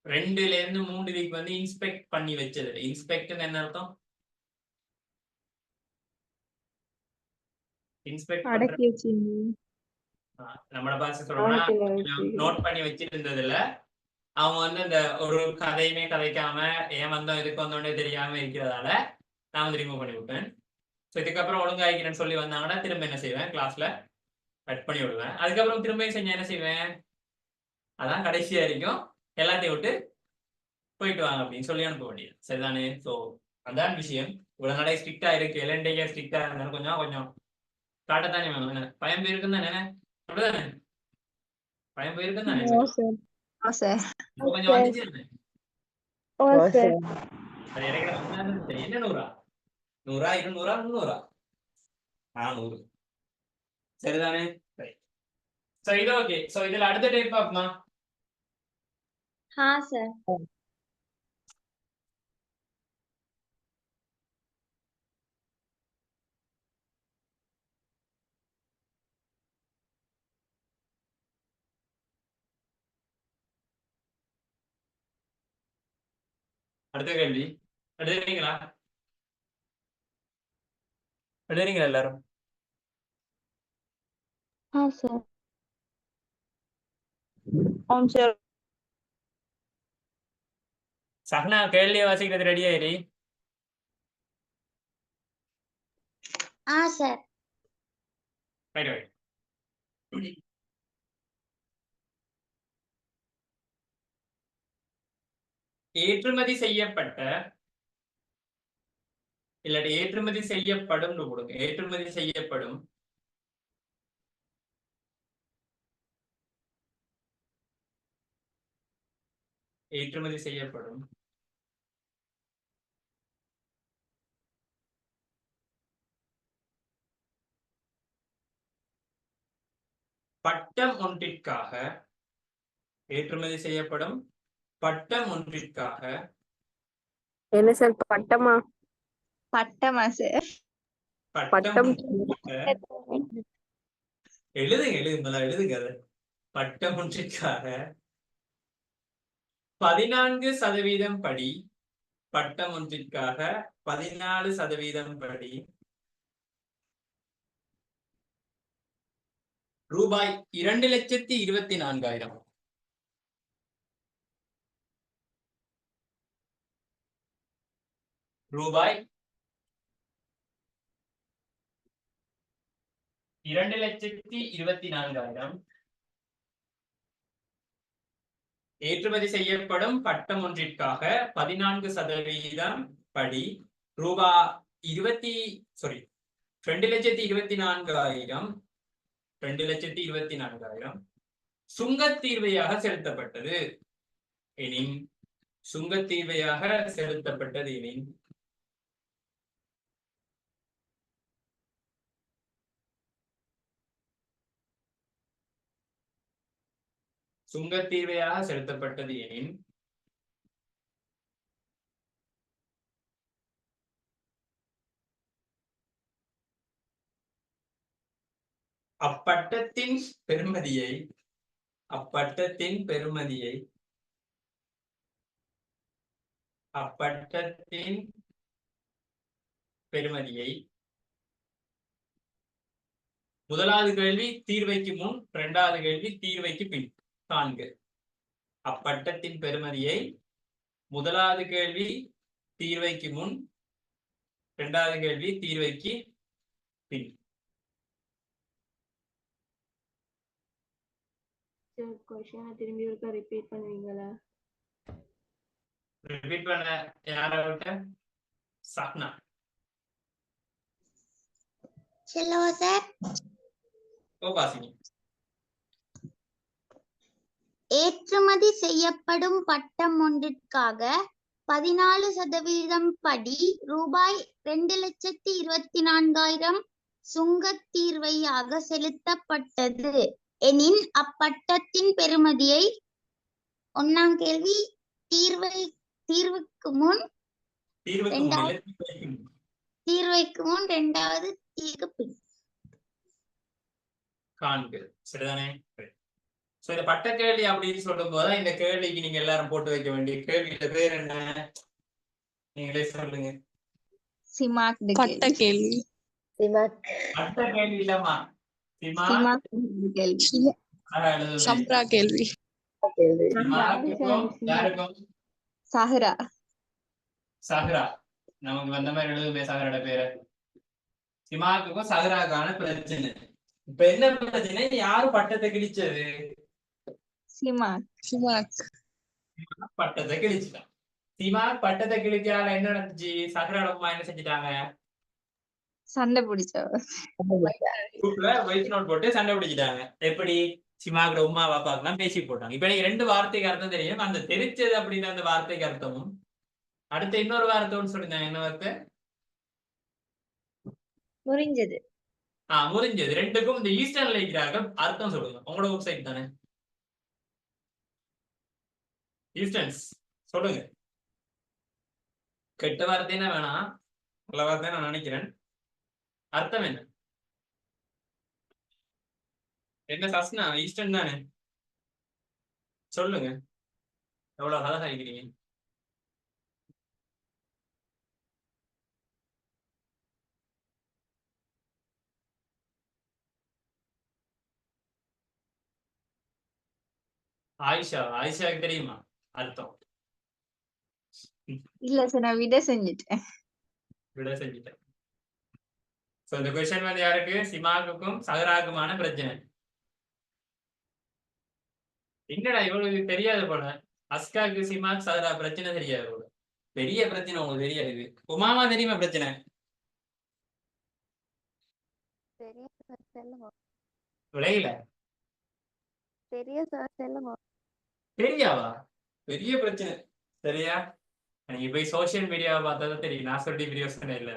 2ல இருந்து 3 வீக் வந்து இன்ஸ்பெக்ட் பண்ணி வச்சது. இன்ஸ்பெக்ட்னு என்ன அர்த்தம்? இன்ஸ்பெக்ட் அடக்கி வச்சீங்க. நம்மள பாச சொல்லணும்னா நோட் பண்ணி வச்சிருந்ததுல அவங்க வந்து இந்த ஒரு கதையுமே கதைக்காம ஏன் வந்தோம் எதுக்கு வந்தோடனே தெரியாம இருக்கிறதால நான் வந்து ரிமூவ் பண்ணி விட்டேன். ஸோ இதுக்கப்புறம் ஒழுங்காய்க்கிறேன்னு சொல்லி வந்தாங்கன்னா திரும்ப என்ன செய்வேன்? கிளாஸ்ல கட் பண்ணி விடுவேன். அதுக்கப்புறம் திரும்ப செஞ்சு என்ன செய்வேன்? அதான் கடைசியா வரைக்கும் எல்லாத்தையும் விட்டு போயிட்டு வாங்க அப்படின்னு சொல்லி அனுப்ப வேண்டியது. சரிதானே? ஸோ அதான் விஷயம். இவ்வளவு நாளே ஸ்ட்ரிக்டா இருக்கு. எல்என்டிக்கே ஸ்ட்ரிக்டா இருந்தாலும் கொஞ்சம் கொஞ்சம் காட்டத்தானே வேணும். என்ன பயம் போயிருக்குன்னு தானே? அப்படிதானே? பயம் போயிருக்குன்னு தானே? கொஞ்சம் வந்துச்சு. அது இறக்கிற என்ன 100 100 200 300 400 சரிதானே சோ இது ஓகே சோ இதுல அடுத்த டைப் பாப்போமா हाँ सर அடுத்த கேள்வி எழுதுறீங்களா எழுதுறீங்களா எல்லாரும் हाँ सर ஆம் சார் சஹ்னா கேள்வியை வாசிக்கிறது ரெடி ஆயிரி हाँ सर ரைட் ஏற்றுமதி செய்யப்பட்ட இல்லாட்டி ஏற்றுமதி செய்யப்படும் கொடுங்க ஏற்றுமதி செய்யப்படும் ஏற்றுமதி செய்யப்படும் பட்டம் ஒன்றிற்காக ஏற்றுமதி செய்யப்படும் பட்டம் ஒன்றிற்காக என்ன சார் பட்டமா? பட்டமா சார் பட்டம் எழுதுங்க அதை பட்டம் ஒன்றிற்காக 14% படி பட்டம் ஒன்றிற்காக 14% படி ரூபாய் 2,24,000 ரூபாய் 2,24,000 ஏற்றுமதி செய்யப்படும் பட்டம் ஒன்றிற்காக 14% படி ரூபாய் 2,24,000 சுங்கத்தீர்வையாக செலுத்தப்பட்டது எனின் சுங்கத்தீர்வையாக செலுத்தப்பட்டது எனின் சுங்கத்தீர்வையாக செலுத்தப்பட்டது எனின் அப்பட்டத்தின் பெறுமதியை முதலாவது கேள்வி தீர்வைக்கு முன் இரண்டாவது கேள்வி தீர்வைக்கு பின் காண்க அப்பட்டத்தின் பெறுமதியை முதலாவது கேள்வி தீர்வைக்கு முன் இரண்டாவது கேள்வி தீர்வைக்கு பின் திரும்பி ஒருக்கா ரிப்பீட் பண்ணுவீங்களா ரிப்பீட் பண்ண யாரை விட்ட சஹ்னா चलो सर பாசினி ஏற்றுமதி செய்யப்படும் பட்டம் ஒன்றிற்காக 14% படி ரூபாய் 2,24,000 சுங்கத்தீர்வையாக செலுத்தப்பட்டது எனின் அப்பட்டத்தின் பெறுமதியை ஒன்னாம் கேள்வி தீர்வுக்கு முன் இரண்டாவது தீர்வுக்கு பின் காண்க சரிதானே சோ இந்த பட்ட கேள்வி அப்படின்னு சொல்லும் போது இந்த கேள்விக்கு நீங்க எல்லாரும் போட்டு வைக்க வேண்டிய கேள்வியோட பேர் என்ன நீங்களே சொல்லுங்க பட்ட கேள்வி பட்ட கேள்வி இல்லம்மா சம்ரா கேள்வி யாருக்கும் சஹ்ரா நமக்கு வந்த மாதிரி எழுதுமே சஹ்ராட பேரை சிமாக்குக்கும் சஹ்ராக்கான பிரச்சனை இப்ப என்ன பிரச்சனை யாரு பட்டத்தை கிழிச்சது பட்டத்தை கிழிச்சுட்டான் சிமாக் பட்டத்தை கிழிச்சால என்ன நடந்துச்சு சஹ்ராட அம்மா என்ன செஞ்சுட்டாங்க சண்டை பிடிச்சவ வாய்ஸ் நோட் போட்டு சண்டை பிடிச்சிட்டாங்க எப்படி சிமாக்கோட உமா பாப்பாக்கெல்லாம் பேசி போட்டாங்க இப்ப எனக்கு ரெண்டு வார்த்தைக்கு அர்த்தம் தெரியும் அந்த தெரிச்சது அப்படின்னு அந்த வார்த்தைக்கு அர்த்தமும் அடுத்த இன்னொரு வார்த்தை சொல்லிருந்தாங்க, என்ன வார்த்தை? முறிஞ்சது. முறிஞ்சது. ரெண்டுக்கும் இந்த ஈஸ்டர்ன்ல இருக்கிறார்கள், அர்த்தம் சொல்லுங்க. உங்களோட வெப்சைட் தானே ஈஸ்டர்ன்ஸ், சொல்லுங்க. கெட்ட வார்த்தைன்னா வேணாம், நல்ல வார்த்தை நான் நினைக்கிறேன். அர்த்தம் என்ன? என்ன சஸ்னா ஈஸ்டர்ன் தானே, சொல்லுங்க. எவ்வளவு அழகா இருக்கிறீங்க. ஆயிஷாவுக்கு தெரியுமா அர்த்தம்? இல்ல சார், நான் விட செஞ்சுட்டேன். விட செஞ்சுட்டேன். சோ இந்த क्वेश्चन வந்து யாருக்கு? சிமாக்குக்கும் சஹராக்குமான பிரச்சனை. என்னடா இவங்களுக்கு தெரியாது போல, அஸ்காக்கு சிமாக் சஹரா பிரச்சனை தெரியாது போல. பெரிய பிரச்சனை உங்களுக்கு தெரியாது. உமாமா தெரியுமா பிரச்சனை? விளையில தெரியாவா? பெரிய பிரச்சனை. சரியா? நீங்க போய் சோசியல் மீடியாவை பார்த்தாதான் தெரியும். நான் சொல்லி பிரயோசனம் இல்லை.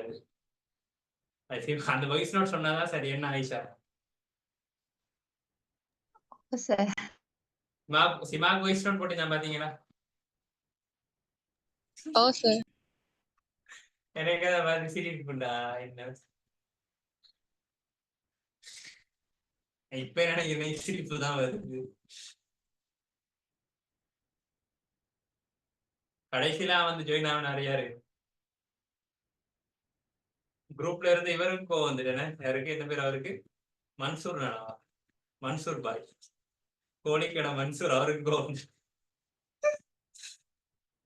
அது அந்த வாய்ஸ் நோட் சொன்னாதான் சரி. என்ன ஆயிஷா? சார் சிமாக் வாய்ஸ் நோட் போட்டு நான் பாத்தீங்களா? ஓ சார். எனக்கு அதை பார்த்து சிரிப்புண்டா. என்ன இப்ப எனக்கு சிரிப்பு தான் வருது. கடைசியில வந்து ஜாயின் ஆன யாரு? குரூப்ல இருந்து இவருக்கு கோவம் வந்துட்டேனே. யாருக்கு? என்ன பேர் அவருக்கு? மன்சூர் நானா? மன்சூர் பாய், கோழிக்கடை மன்சூர், அவருக்கு கோவம்.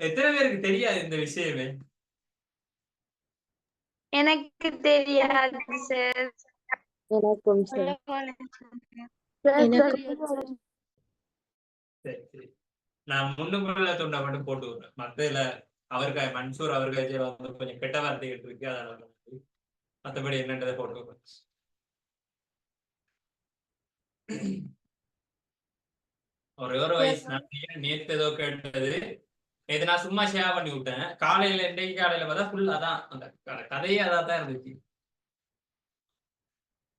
எத்தனை பேருக்கு தெரியாது இந்த விஷயமே? எனக்கு தெரியாது சார். எனக்கும் சார். சரி சரி, நான் முன்னுக்குள்ள துண்டை மட்டும் போட்டு விடுறேன். மத்ததுல அவருக்கு மன்சூர் அவருக்கு வந்து கொஞ்சம் கெட்ட வார்த்தைகள் இருக்கு, அதனால மற்றபடி என்னன்றதை போட்டு விடுறேன். ஒரு வயசு நேற்று ஏதோ கேட்டது, நேற்று நான் சும்மா ஷேர் பண்ணி விட்டேன். காலையில இன்றைக்கு காலையில பார்த்தா ஃபுல் அதான், அந்த கதையே அதான் தான் இருந்துச்சு.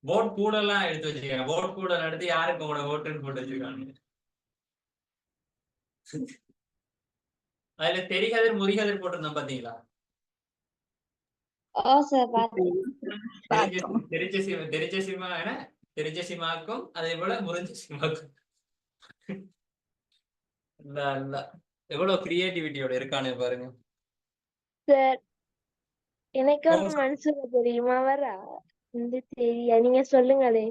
போட் கூட எல்லாம் எடுத்து வச்சிருக்காங்க. போட் கூட எடுத்து யாருக்கு உங்களோட ஓட்டுன்னு போட்டு வச்சிருக்காங்க. அதுல தெரிகதிர் முறிகதிர் போட்டிருந்தோம் பாத்தீங்களா? தெரிச்ச சிமா என தெரிச்ச சிமாக்கும் அதே போல முறிஞ்ச சிமாக்கும். இல்ல எவ்வளவு கிரியேட்டிவிட்டியோட இருக்கானு பாருங்க சார். எனக்கு ஒரு மனுஷன் தெரியுமா வரா? தெரியா, நீங்க சொல்லுங்களே.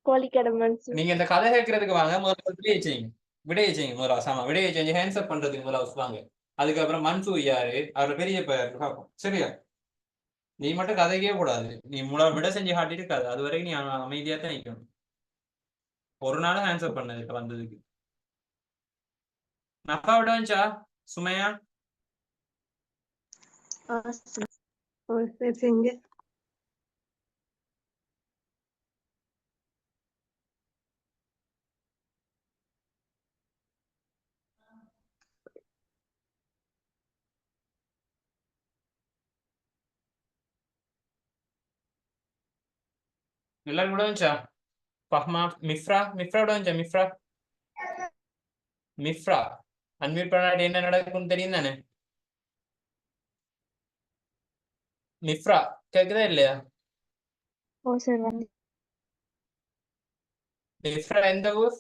கோழிக்கடை மனுஷன். நீங்க இந்த கதை கேட்கறதுக்கு வாங்க, முதல்ல விடையை செய்யுங்க முதல்ல. சாமா விடையை செஞ்சு ஹேண்ட்ஸ் அப் பண்றதுக்கு முதல்ல வாங்க. அதுக்கப்புறம் மன்சூர் யாரு, அவர் பெரிய பெயர் பார்ப்போம். சரியா? நீ மட்டும் கதைக்கே கூடாது. நீ விட செஞ்சு காட்டிட்டு இருக்காது. அது வரைக்கும் நீ அமைதியா தான் நிற்கணும். ஒரு நாள் ஹேண்ட்ஸ் அப் பண்ணது இப்ப வந்ததுக்கு. நப்பா விட வந்துச்சா சுமையா? செஞ்சு எல்லாரும் விட வந்துச்சா? பஹ்மா, மிஃப்ரா விட வந்துச்சா? மிஃப்ரா அன்மியூட் பண்ணாடி என்ன நடக்கும்னு தெரியும் தானே? மிஃப்ரா கேக்குதா இல்லையா? ஓ சார் வந்து மிஃப்ரா எந்த ஊர்?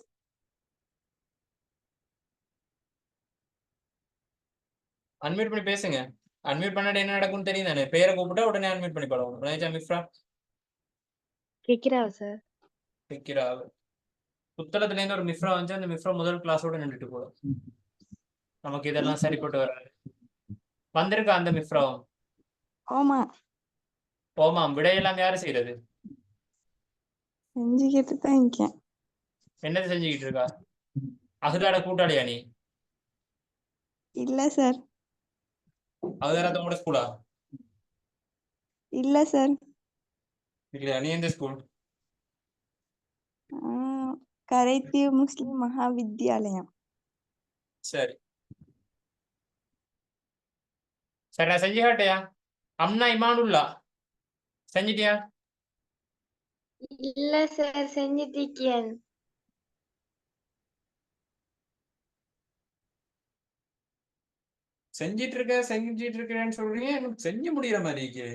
அன்மியூட் பண்ணி பேசுங்க. அன்மியூட் பண்ணாடி என்ன நடக்கும்னு தெரியும் தானே? பேரை கூப்பிட்டா உடனே அன்மியூட் பண்ணி பழகணும். மிஃப்ரா கேக்குறா சார்? கேட்கிறா. புத்தகத்துல இருந்து ஒரு மிஃப்ரா வந்து அந்த மிஃப்ரா முதல் கிளாஸோட நின்றுட்டு போடும். நமக்கு இதெல்லாம் சரிப்பட்டு வராது. வந்திருக்கா அந்த மிஃப்ராவும்? ஆமா, ஓமாம். விடையெல்லாம் யாரு செய்யறது? செஞ்சுக்கிட்டு தான் இருக்கேன். என்னது செஞ்சுக்கிட்டு இருக்கா? அகுதாட கூட்டாளியா நீ? இல்ல சார். அகுதாட உங்களோட ஸ்கூலா? இல்ல சார். இல்லையா? நீ எந்த ஸ்கூல்? கரைத்தீவு முஸ்லிம் மகாவித்யாலயம். சரி, சரிடா செஞ்சு காட்டியா? அம்னா இமானுல்லா செஞ்சிட்டியா? இல்ல சார் செஞ்சிட்டிருக்கேன். செஞ்சிட்டு இருக்கேன்னு சொல்றீங்க, எனக்கு செஞ்சு முடியற மாதிரி இருக்கு.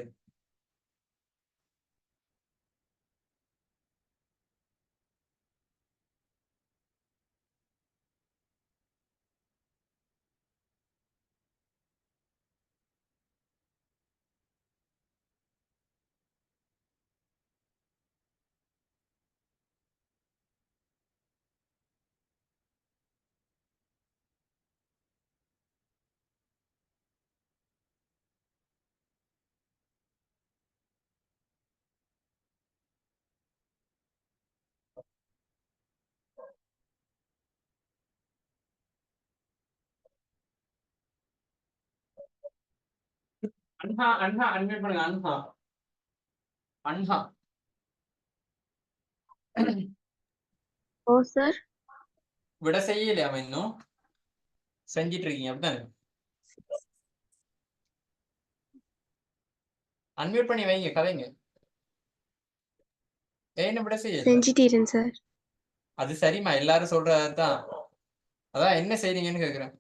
அன்ஹா அன்ஹா அன்மியூட் பண்ணுங்க. அன்ஹா அன்ஹா ஓ சார். விட செய்யலையா அவன் இன்னும்? செஞ்சிட்டு இருக்கீங்க அப்படித்தானே? அன்மியூட் பண்ணி வைங்க, கதைங்க. ஏன்னு விட செய்யல. செஞ்சிட்டீரன் சார். அது சரிம்மா, எல்லாரும் சொல்றதுதான். அதான் என்ன செய்றீங்கன்னு கேக்குறேன்.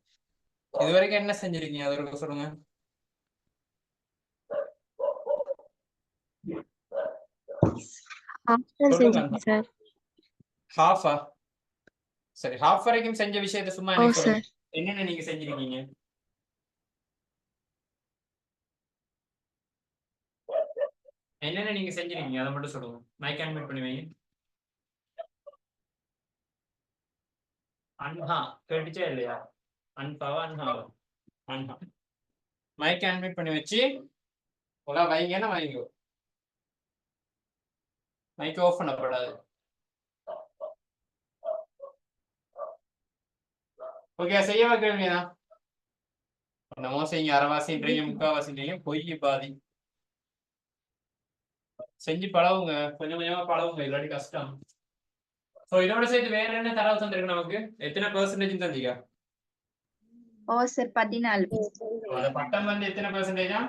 இது வரைக்கும் என்ன செஞ்சிருக்கீங்க அதோட சொல்லுங்க. சொல்லுங்க. சார். ஹாஃபா? சரி, ஹாஃப் வரைக்கும் செஞ்ச விஷயத்த சும்மா ஓ எனக்கு சார். சொல்லுங்க. என்னென்ன நீங்க செஞ்சிருக்கீங்க? என்னென்ன நீங்க செஞ்சிருக்கீங்க அதை மட்டும் சொல்லுங்க. மைக் அன்மியூட் பண்ணி வைங்க. அன்ஹா கேட்டுச்சே இல்லையா? அன்ஹாவா அன்ஹாவா? அன்ஹா. மைக் அன்மியூட் பண்ணி வச்சு உலா வைங்கன்னா வைங்க. Mic of பண்ணப்படாது. ஓகே, செய்ய வைக்கிறீங்களா? என்னமோ செய்யுங்க. அரைவாசின்றீங்க, முக்காவாசின்றீங்க, பொய் பாதி. செஞ்சு பழவுங்க, கொஞ்சம் கொஞ்சமா பழவுங்க, இல்லாட்டி கஷ்டம். சோ இதோட சேர்த்து வேற என்ன தரவு தந்திருக்கு நமக்கு? எத்தனை பெர்சன்டேஜ் தந்தீங்க? ஓ சார் 14. அந்த பட்டம் வந்து எத்தனை பெர்சன்டேஜா?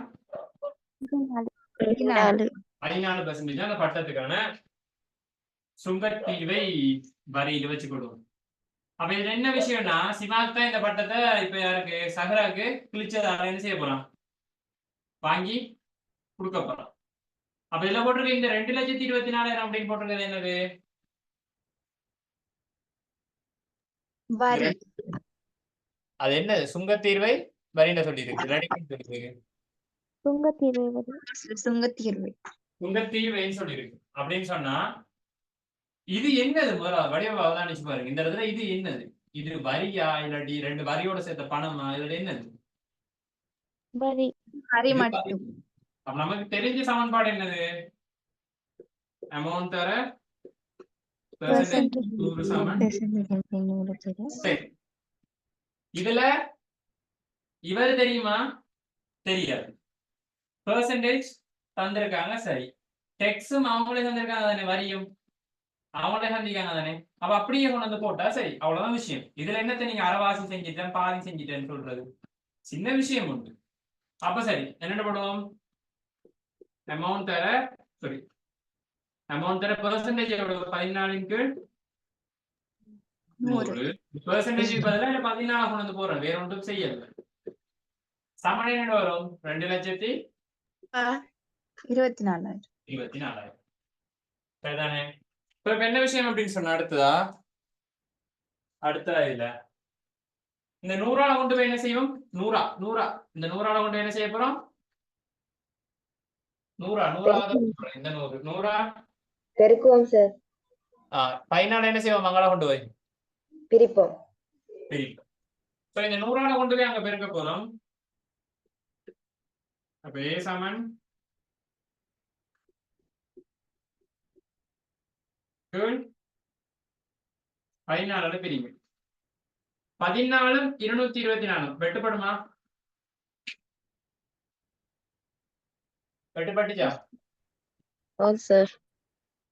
14. 14% அந்த பட்டத்துக்கான சுங்கத்தீவை வரியில வச்சு கொடுக்கும். அப்ப இதுல என்ன விஷயம்னா, சிவாக் தான் இந்த பட்டத்தை இப்ப யாருக்கு, சஹராக்கு கிழிச்சதால என்ன செய்ய போறான், வாங்கி கொடுக்க போறான். அப்ப இதுல போட்டிருக்க இந்த 2,24,000 அப்படின்னு போட்டிருக்கிறது என்னது? வரி. அது என்னது? சுங்கத்தீர்வை வரின்னு சொல்லி இருக்கு. சுங்கத்தீர்வை சுங்கத்தீர்வைன்னு சொல்லி இருக்கு. அப்படின்னு சொன்னா இது என்னது? முதல்ல வடிவ அவதானிச்சு பாருங்க. இந்த இடத்துல இது என்னது? இது வரியா இல்லாட்டி ரெண்டு வரியோட சேர்த்த பணமா இல்லாட்டி என்னது? வரி. வரி இது மட்டும். அப்ப நமக்கு தெரிஞ்ச சமன்பாடு என்னது? அமௌண்ட் தர percentage 100 சமன். சரி, இதுல இவர் தெரியுமா? தெரியாது. பெர்சன்டேஜ் தந்திருக்காங்க, சரி. டெக்ஸும் அவங்களே தந்திருக்காங்க தானே, வரியும் அவங்களே தந்திருக்காங்க தானே. அப்ப அப்படியே கொண்டு வந்து போட்டா சரி, அவ்வளவுதான் விஷயம். இதுல என்னத்தை நீங்க அரைவாசி செஞ்சுட்டேன் பாதி செஞ்சுட்டேன்னு சொல்றது சின்ன விஷயம் உண்டு. அப்ப சரி, என்ன பண்ணுவோம்? அமௌண்ட் தர சரி, அமௌண்ட் தர பெர்சன்டேஜ் எவ்வளவு? 14 × 100. பெர்சன்டேஜ் பதிலாக 14 கொண்டு வந்து போறேன், வேற ஒன்றும் செய்யல. சமன் என்ன வரும்? 2,24,000. 24,000 சரிதானே? இப்ப என்ன விஷயம் அப்படின்னு சொன்ன அடுத்ததா இல்ல இந்த 100ஆல கொண்டு போய் என்ன செய்வோம்? 100 இந்த 100ஆல கொண்டு என்ன செய்ய போறோம்? 100 இந்த 100 பெருக்குவோம் சார். 14 என்ன செய்வோம்? மங்களா கொண்டு போய் பிரிப்போம். இந்த 100ஆல கொண்டு போய் அங்க பெருக்க போறோம். அப்ப A சமன் 14 பிரிங்க. 14 224 வெட்டுப்படுமா? வெட்டுப்பட்டுச்சா?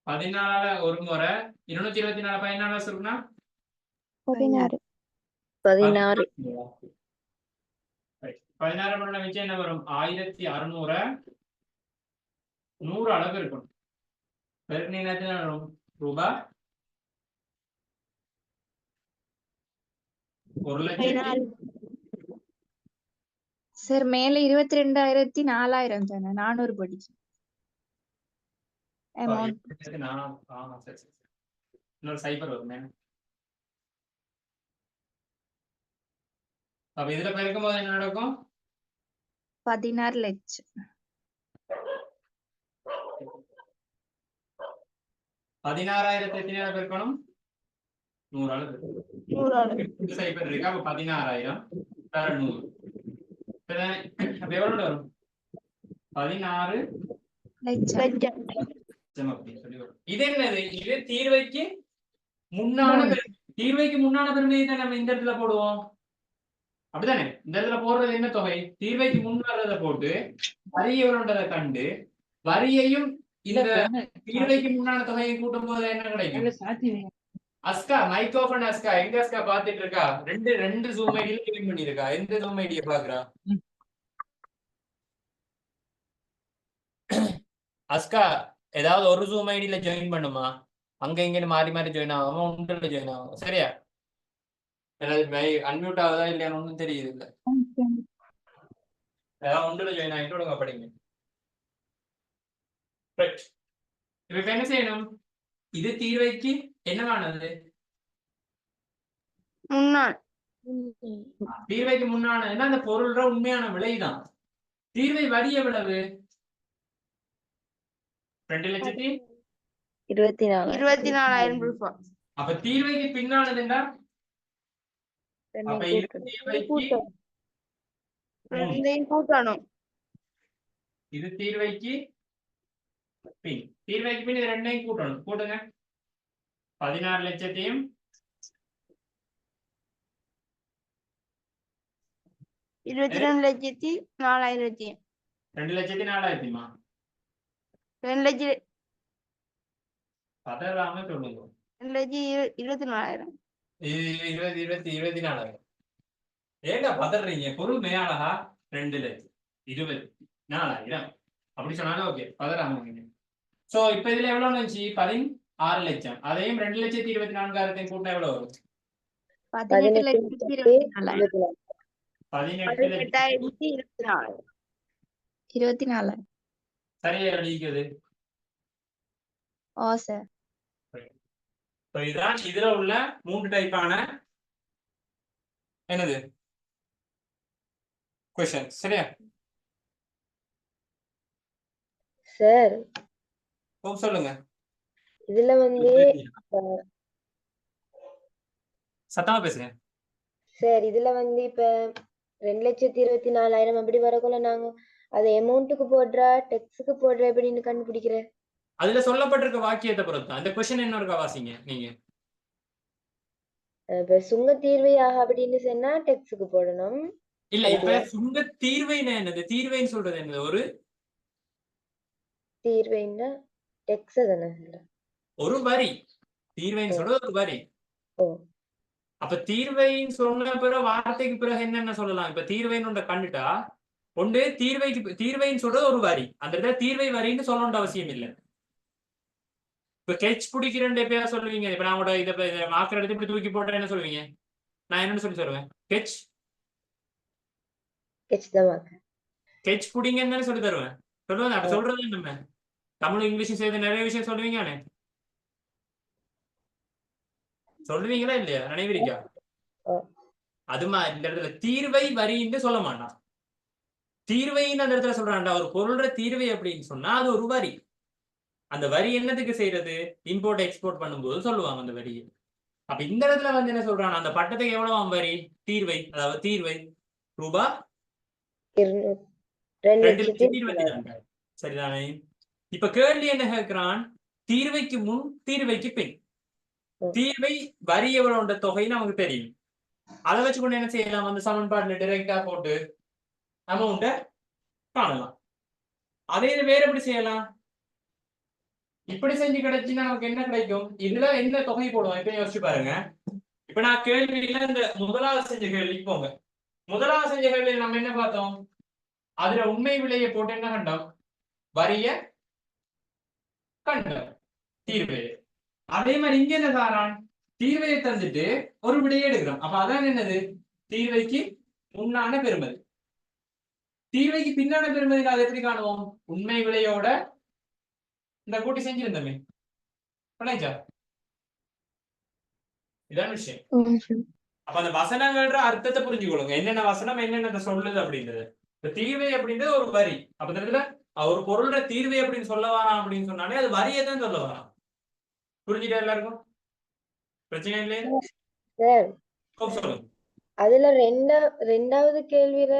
14 ஒரு முறை 224 14 சுருக்குனா 16. 16 பண்ண வச்சு என்ன வரும் 1600 100 அளவு இருக்கும். பெருக்கு நேரத்தில் வரும் ரூபாய் 1,00,000. சார் மேல 22,000 தானே 400 படிச்சு amount. இன்னொரு சைபர் வரும். அப்ப இதுல பெருக்கும் போது என்ன நடக்கும்? 16 லட்சம். 16,000 எத்தனை பெருக்கணும்? 100 அளவு. சைபர் இருக்கு. அப்ப 16,000 + 100. அப்ப எவ்வளவு வரும்? 16 லட்சம். இது என்னது? இது தீர்வைக்கு முன்னான தீர்வைக்கு முன்னான பெருமையை தான் நம்ம இந்த இடத்துல போடுவோம். அப்படித்தானே? இந்த இடத்துல போடுறது என்ன தொகை? தீர்வைக்கு முன் வர்றதை போட்டு வரி எவ்வளவுன்றதை கண்டு வரியையும் இந்த தீர்வைக்கு முன்னான தொகையை கூட்டும் போது என்ன கிடைக்கும்? அஸ்கா மைக் ஓபன். அஸ்கா எங்க அஸ்கா பாத்துட்டு இருக்கா? ரெண்டு ஜூம் ஐடியில கிளிக் பண்ணிருக்கா. எந்த ஜூம் ஐடியை பாக்குறா? அஸ்கா ஏதாவது ஒரு ஜூம் ஐடியில ஜாயின் பண்ணுமா? அங்க இங்க மாறி மாறி ஜாயின் ஆகாம ஒன்றுல ஜாயின் ஆகும். சரியா? அன்மியூட் ஆகுதா இல்லையான்னு ஒன்றும் தெரியுது இல்ல. ஏதாவது ஒன்றுல ஜாயின் ஆகிட்டு ஒழுங்கா படிங்க. இப்ப என்ன செய்யணும்? இது தீர்வைக்கு என்னவானது? முன்னாள். தீர்வைக்கு முன்னானதுன்னா அந்த பொருள்ற உண்மையான விலைதான். தீர்வை வரி எவ்வளவு? 2,24,000 ரூபாய். அப்ப தீர்வைக்கு பின்னானதுன்னா அப்ப இது தீர்வைக்கு கூட்டணும். இது தீர்வைக்கு பின். தீர்வைக்கு பின் இது ரெண்டையும் கூட்டணும். கூட்டுங்க. 16 லட்சத்தையும் 22,04,000. 2,04,000. 2,00,000. பதறாம சொல்லுங்க. 2,24,000. 24,000. ஏங்க பதறீங்க? பொறுமையானதா? 2,24,000 அப்படி சொன்னாலும் ஓகே. பதறாம. சோ இப்ப இதுல எவ்வளவு இருந்துச்சு? 16 லட்சம். அதையும் 2,24,000 கூட்டினா எவ்வளவு வரும்? 18,24,000. சரியா எழுதிக்கிறது? ஓ சார். இதுதான் இதுல உள்ள 3 டைப்பான என்னது क्वेश्चन. சரியா சார்? சொல்லுங்க. இதுல சத்தமா பேசுங்க சார். இதுல இப்ப 2,24,000 அப்படி வரக்குள்ள நாங்க அது அமௌண்ட்டுக்கு போடுறா டெக்ஸுக்கு போடுற எப்படின்னு கண்டுபிடிக்கிற? அதுல சொல்லப்பட்டிருக்க வாக்கியத்தை பொறுத்து அந்த क्वेश्चन என்ன இருக்கா வாசிங்க நீங்க. இப்ப சுங்க தீர்வையாக அப்படின்னு சொன்னா டெக்ஸுக்கு போடணும். இல்ல இப்ப சுங்க தீர்வைன்னா என்னது? தீர்வைன்னு சொல்றது என்னது? ஒரு தீர்வைன்னா டெக்ஸ் தானே? ஒரு வரி. தீர்வைன்னு சொல்றது ஒரு வரி. அப்ப தீர்வைன்னு சொன்ன பிறகு வார்த்தைக்கு பிறகு என்னென்ன சொல்லலாம்? இப்ப தீர்வைன்னு கண்டுட்டா ஒன்று தீர்வைன்னு சொல்றது ஒரு வரி. அந்த இடத்துல தீர்வை வரின்னு சொல்லணுன்ற அவசியம் இல்லை. இப்ப கெச் பிடிக்கிறேன் எப்பயா சொல்லுவீங்க. இப்ப நான் கூட இதை மார்க்கர் எடுத்து இப்படி தூக்கி போட்டா என்ன சொல்லுவீங்க? நான் என்னன்னு சொல்லி சொல்லுவேன்? கெச் கெச் பிடிங்கன்னு சொல்லி தருவேன். சொல்லுவேன். அப்ப சொல்றது நம்ம தமிழ் இங்கிலீஷும் சேர்த்து நிறைய விஷயம் சொல்லுவீங்க. சொல்லுவீங்களா இல்லையா? நினைவிருக்கா? அது மாதிரி இந்த இடத்துல தீர்வை வரின்னு சொல்ல மாட்டான். தீர்வைன்னு அந்த இடத்துல சொல்றான்டா. ஒரு பொருள்ற தீர்வை அப்படின்னு சொன்னா அது ஒரு வரி. அந்த வரி என்னத்துக்கு செய்யறது? இம்போர்ட் எக்ஸ்போர்ட் பண்ணும்போது சொல்லுவாங்க அந்த வரியை. அப்ப இந்த இடத்துல என்ன சொல்றான்? அந்த பட்டத்துக்கு எவ்வளவு வரி? தீர்வை, அதாவது தீர்வை ரூபாய் 2,24,000. சரிதானே? இப்ப கேள்வி என்ன கேட்கிறான்? தீர்வைக்கு முன் தீர்வைக்கு பின். தீர்வை வரி எவ்வளவுன்ற தொகை நமக்கு தெரியும். அதை வச்சுக்கொண்டு என்ன செய்யலாம்? அந்த சமன்பாடுல டைரக்டா போட்டு அமௌண்ட காணலாம். அதே இது வேற எப்படி செய்யலாம்? இப்படி செஞ்சு கிடைச்சுன்னா நமக்கு என்ன கிடைக்கும்? இதுல என்ன தொகை போடுவோம்? இப்ப யோசிச்சு பாருங்க. இப்ப நான் கேள்வியில இந்த முதலாவது செஞ்ச கேள்விக்கு போங்க. முதலாவது செஞ்ச கேள்வியில் நம்ம என்ன பார்த்தோம்? அதுல உண்மை விலையை போட்டு என்ன கண்டோம்? வரிய கண்டோம், தீர்வு. அதே மாதிரி இங்க என்ன தாரான்? தீர்வையை தந்துட்டு ஒரு விடையை எடுக்கிறோம். அப்ப அதான் என்னது? தீர்வைக்கு முன்னான பெறுமதி. தீர்வைக்கு பின்னான பெறுமதி அதை எப்படி காணுவோம்? உண்மை விலையோட இந்த கூட்டி செஞ்சிருந்தோமே, இதான் விஷயம். அப்ப அந்த வசனங்கள்ன்ற அர்த்தத்தை புரிஞ்சுக்கொள்ளுங்க. என்னென்ன வசனம் என்னென்ன சொல்லுது அப்படின்றது. இப்ப தீர்வை அப்படின்றது ஒரு வரி. அப்ப இந்த இடத்துல ஒரு பொருளோட தீர்வை அப்படின்னு சொல்ல வரான் அப்படின்னு சொன்னாலே அது வரியை தான் சொல்ல வரான். புரிஞ்சுட்டா எல்லாருக்கும்? பிரச்சனை இல்லையா? சொல்லுங்க. அதுல ரெண்டாவது கேள்வியில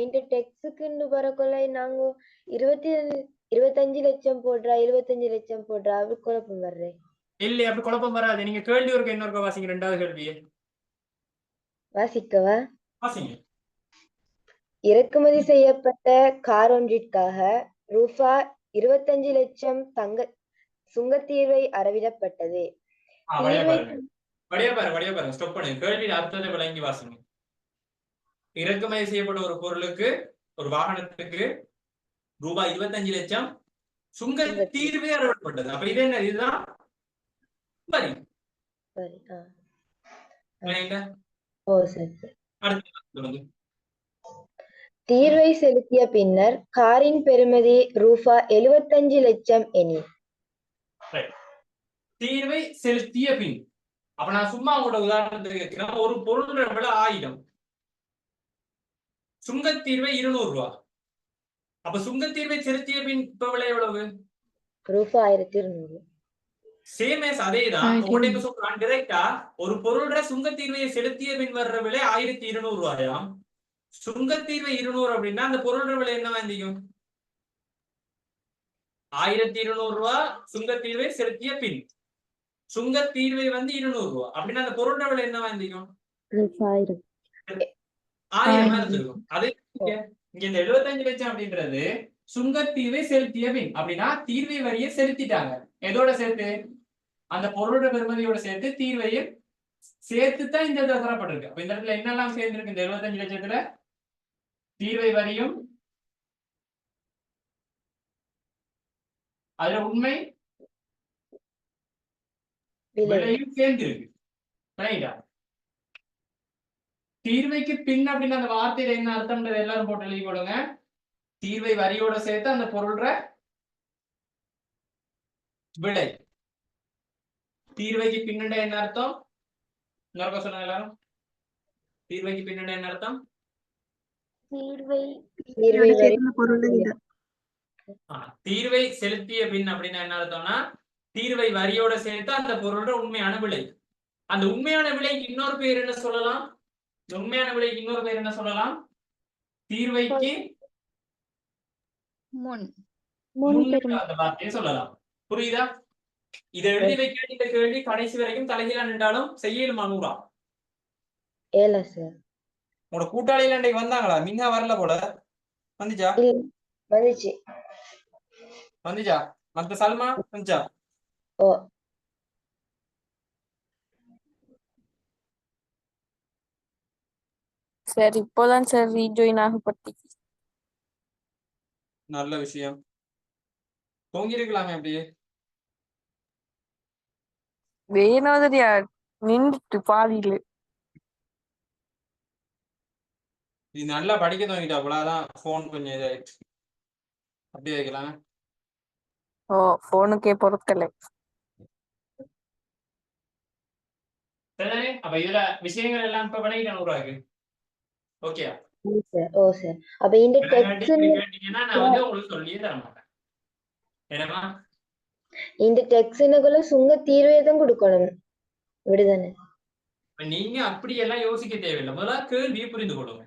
இந்த டெக்ஸுக்குன்னு வரக்குள்ள நாங்க 25 லட்சம் போடுறா 25 லட்சம் போடுறா அப்படி குழப்பம் வர்றேன். இல்லையா? அப்படி குழப்பம் வராது. நீங்க கேள்வி ஒருக்கு இன்னொருக்க வாசிங்க. ரெண்டாவது கேள்வியே வாசிக்கவா? வாசிங்க. இறக்குமதி செய்யப்பட்ட கார் ஒன்றிற்காக ரூபாய் 25 லட்சம் சுங்கத்தீர்வை அறவிடப்பட்டது. ஸ்டாப் பண்ணுங்க. கேள்வியின் அர்த்தத்தை விளங்கி வாசிங்க. இறக்குமதி செய்யப்பட்ட ஒரு பொருளுக்கு, ஒரு வாகனத்துக்கு ரூபாய் 25 லட்சம் சுங்க தீர்வே அறவிடப்பட்டது. அப்ப இது என்ன? இதுதான் வரி. தீர்வை செலுத்திய பின்னர் காரின் பெறுமதி ரூபாய் 75 லட்சம் எனில். தீர்வை செலுத்திய பின். அப்ப நான் சும்மா உங்களோட உதாரணத்துக்கு கேட்கிறேன். ஒரு பொருள் விலை 1000, சுங்கத்தீர்வை 200 ரூபாய். அப்ப சுங்கத்தீர்வை செலுத்திய பின் இப்ப விலை எவ்வளவு? ரூபாய் 1200. சேம் as அதேதான். உங்கள்ட்ட சொல்றான் டைரக்டா ஒரு பொருளோட சுங்கத்தீர்வையை செலுத்திய பின் வர்ற விலை 1200 ரூபாயாம். சுங்கத்தீர்வை 200 அப்படின்னா அந்த பொருளோட விலை என்ன வாங்கிக்கும்? 1200 ரூபாய் சுங்கத்தீர்வை செலுத்திய பின். சுங்கத்தீர்வை 200 ரூபாய் அப்படின்னா அந்த பொருளோட விலை என்ன வாங்கிக்கும்? 1000 இருந்திருக்கும். அதே இங்க இந்த 75 லட்சம் அப்படின்றது சுங்கத்தீர்வை செலுத்திய பின். அப்படின்னா தீர்வை வரியை செலுத்திட்டாங்க. எதோட சேர்த்து? அந்த பொருளோட பெறுமதியோட சேர்த்து தீர்வையும் சேர்த்துதான் இந்த இடத்துல தரப்பட்டிருக்கு. அப்ப இந்த இடத்துல என்னெல்லாம் சேர்ந்திருக்கு? இந்த 75 லட்சத்துல தீர்வை வரியும், அதுல உண்மை விலையும் சேர்ந்திருக்கு. தீர்வைக்கு பின் அப்படின்னு அந்த வார்த்தையில என்ன அர்த்தம்ன்றது எல்லாரும் போட்டு எழுதி கொடுங்க. தீர்வை வரியோட சேர்த்து அந்த பொருள்ற விலை. தீர்வைக்கு பின்னண்ட என்ன அர்த்தம்? இன்னொருக்க சொல்லுங்க எல்லாரும். தீர்வைக்கு பின்னண்ட என்ன அர்த்தம்? தீர்வை செலுத்திய பின் அப்படின்னா என்ன அர்த்தம்னா தீர்வை வரியோட சேர்த்து அந்த பொருளோட உண்மையான விலை. அந்த உண்மையான விலைக்கு இன்னொரு பேர் என்ன சொல்லலாம்? உண்மையான விலைக்கு இன்னொரு பேர் என்ன சொல்லலாம்? தீர்வைக்கு அந்த வார்த்தையை சொல்லலாம். புரியுதா? இதை எழுதி வைக்க இந்த கேள்வி கடைசி வரைக்கும் தலைகீழா நின்றாலும் செய்யலுமா? 100 உங்களோட கூட்டாளியில இன்றைக்கு வந்தாங்களா? மின்ஹா வரல போல. வந்துச்சா? வந்துச்சா? மத்த சல்மா வந்துச்சா? சரி, இப்போதான் சார் ரீஜாயின் ஆகப்பட்டு. நல்ல விஷயம். தூங்கிருக்கலாமே அப்படியே. வேணாதரியா நின்றுட்டு பாதியில. இது நல்லா படிக்க தோங்கிட்டா அவ்வளவுதான். போன் கொஞ்சம் இதாயிடுச்சு. அப்படியே வைக்கலாம். ஓ, போனுக்கே பொறுத்தலை. சரி, அப்ப இதுல விஷயங்கள் எல்லாம் இப்ப விளையிட்ட 100 ரூபாய்க்கு. ஓகே. அப்ப இந்த கேட்டீங்கன்னா நான் வந்து உங்களுக்கு சொல்லியே தர மாட்டேன். என்னமா? இந்த டெக்ஸ்னுக்குள்ள சுங்க தீர்வே தான் கொடுக்கணும். விடுதானே? நீங்க அப்படி எல்லாம் யோசிக்க தேவையில்லை. முதல்ல கேள்வியை புரிந்து கொள்ளுங்க.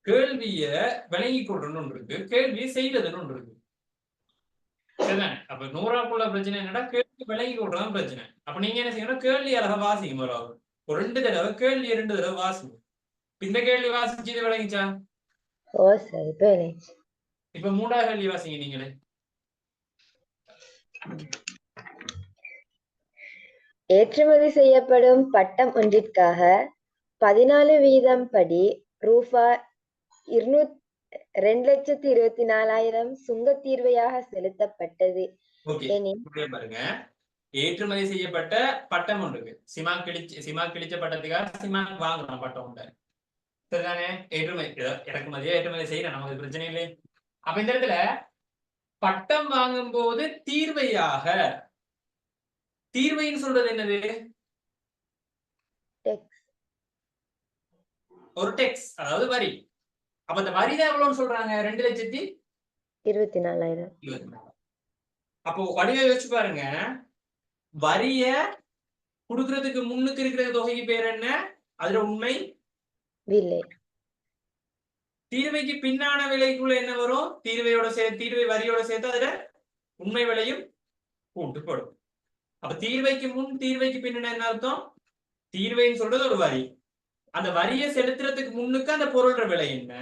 கேள்விய விளங்கி கொள்றன்னு ஒன்று இருக்கு, கேள்வியை செய்யறதுன்னு ஒன்று இருக்கு. சரிதானே? அப்ப 100 பிரச்சனை என்னடா கேள்வி விளங்கி கொள்றதான் பிரச்சனை. அப்ப நீங்க என்ன செய்யணும்? கேள்வி அழகா வாசிங்க. முதலாவது ஒரு 2 தடவை கேள்வி 2 தடவை வாசிங்க. இந்த கேள்வி வாசிச்சு இது விளங்கிச்சா? இப்ப 3வது கேள்வி வாசிங்க நீங்களே. ஏற்றுமதி செய்யப்படும் பட்டம் ஒன்றிற்காக 14% படி ரூபா 2,24,000 சுங்கத் தீர்வையாக செலுத்தப்பட்டது ஓகே எனில் பாருங்க, ஏற்றுமதி செய்யப்பட்ட பட்டம் ஒன்று இருக்கு. சிமாக் கிழிச்ச பட்டத்துக்காக சிமாக் வாங்கலாம் பட்டம் உண்டு, சரிதானே? இறக்குமதியா ஏற்றுமதி செய்யறேன், நமக்கு பிரச்சனை இல்லை. அப்ப இந்த இடத்துல பட்டம் வாங்கும் போது தீர்வைன்னு சொல்றது என்னது? ஒரு டெக்ஸ், அதாவது வரி. அப்ப அந்த வரி தான் எவ்வளவுன்னு சொல்றாங்க? 2,24,000. அப்போ வடிவை யோசிச்சு பாருங்க, வரிய குடுக்கறதுக்கு முன்னுக்கு இருக்கிற தொகைக்கு பேர் என்ன? அதுல உண்மை விலை. தீர்வைக்கு பின்னான விலைக்குள்ள என்ன வரும்? தீர்வை வரியோட சேர்த்து அதுல உண்மை விலையும் கூட்டுப்படும். அப்ப தீர்வைக்கு முன் தீர்வைக்கு பின்ன என்ன அர்த்தம்? தீர்வைன்னு சொல்றது ஒரு வரி, அந்த வரியை செலுத்துறதுக்கு முன்னுக்கு அந்த பொருள்ற விலை என்ன?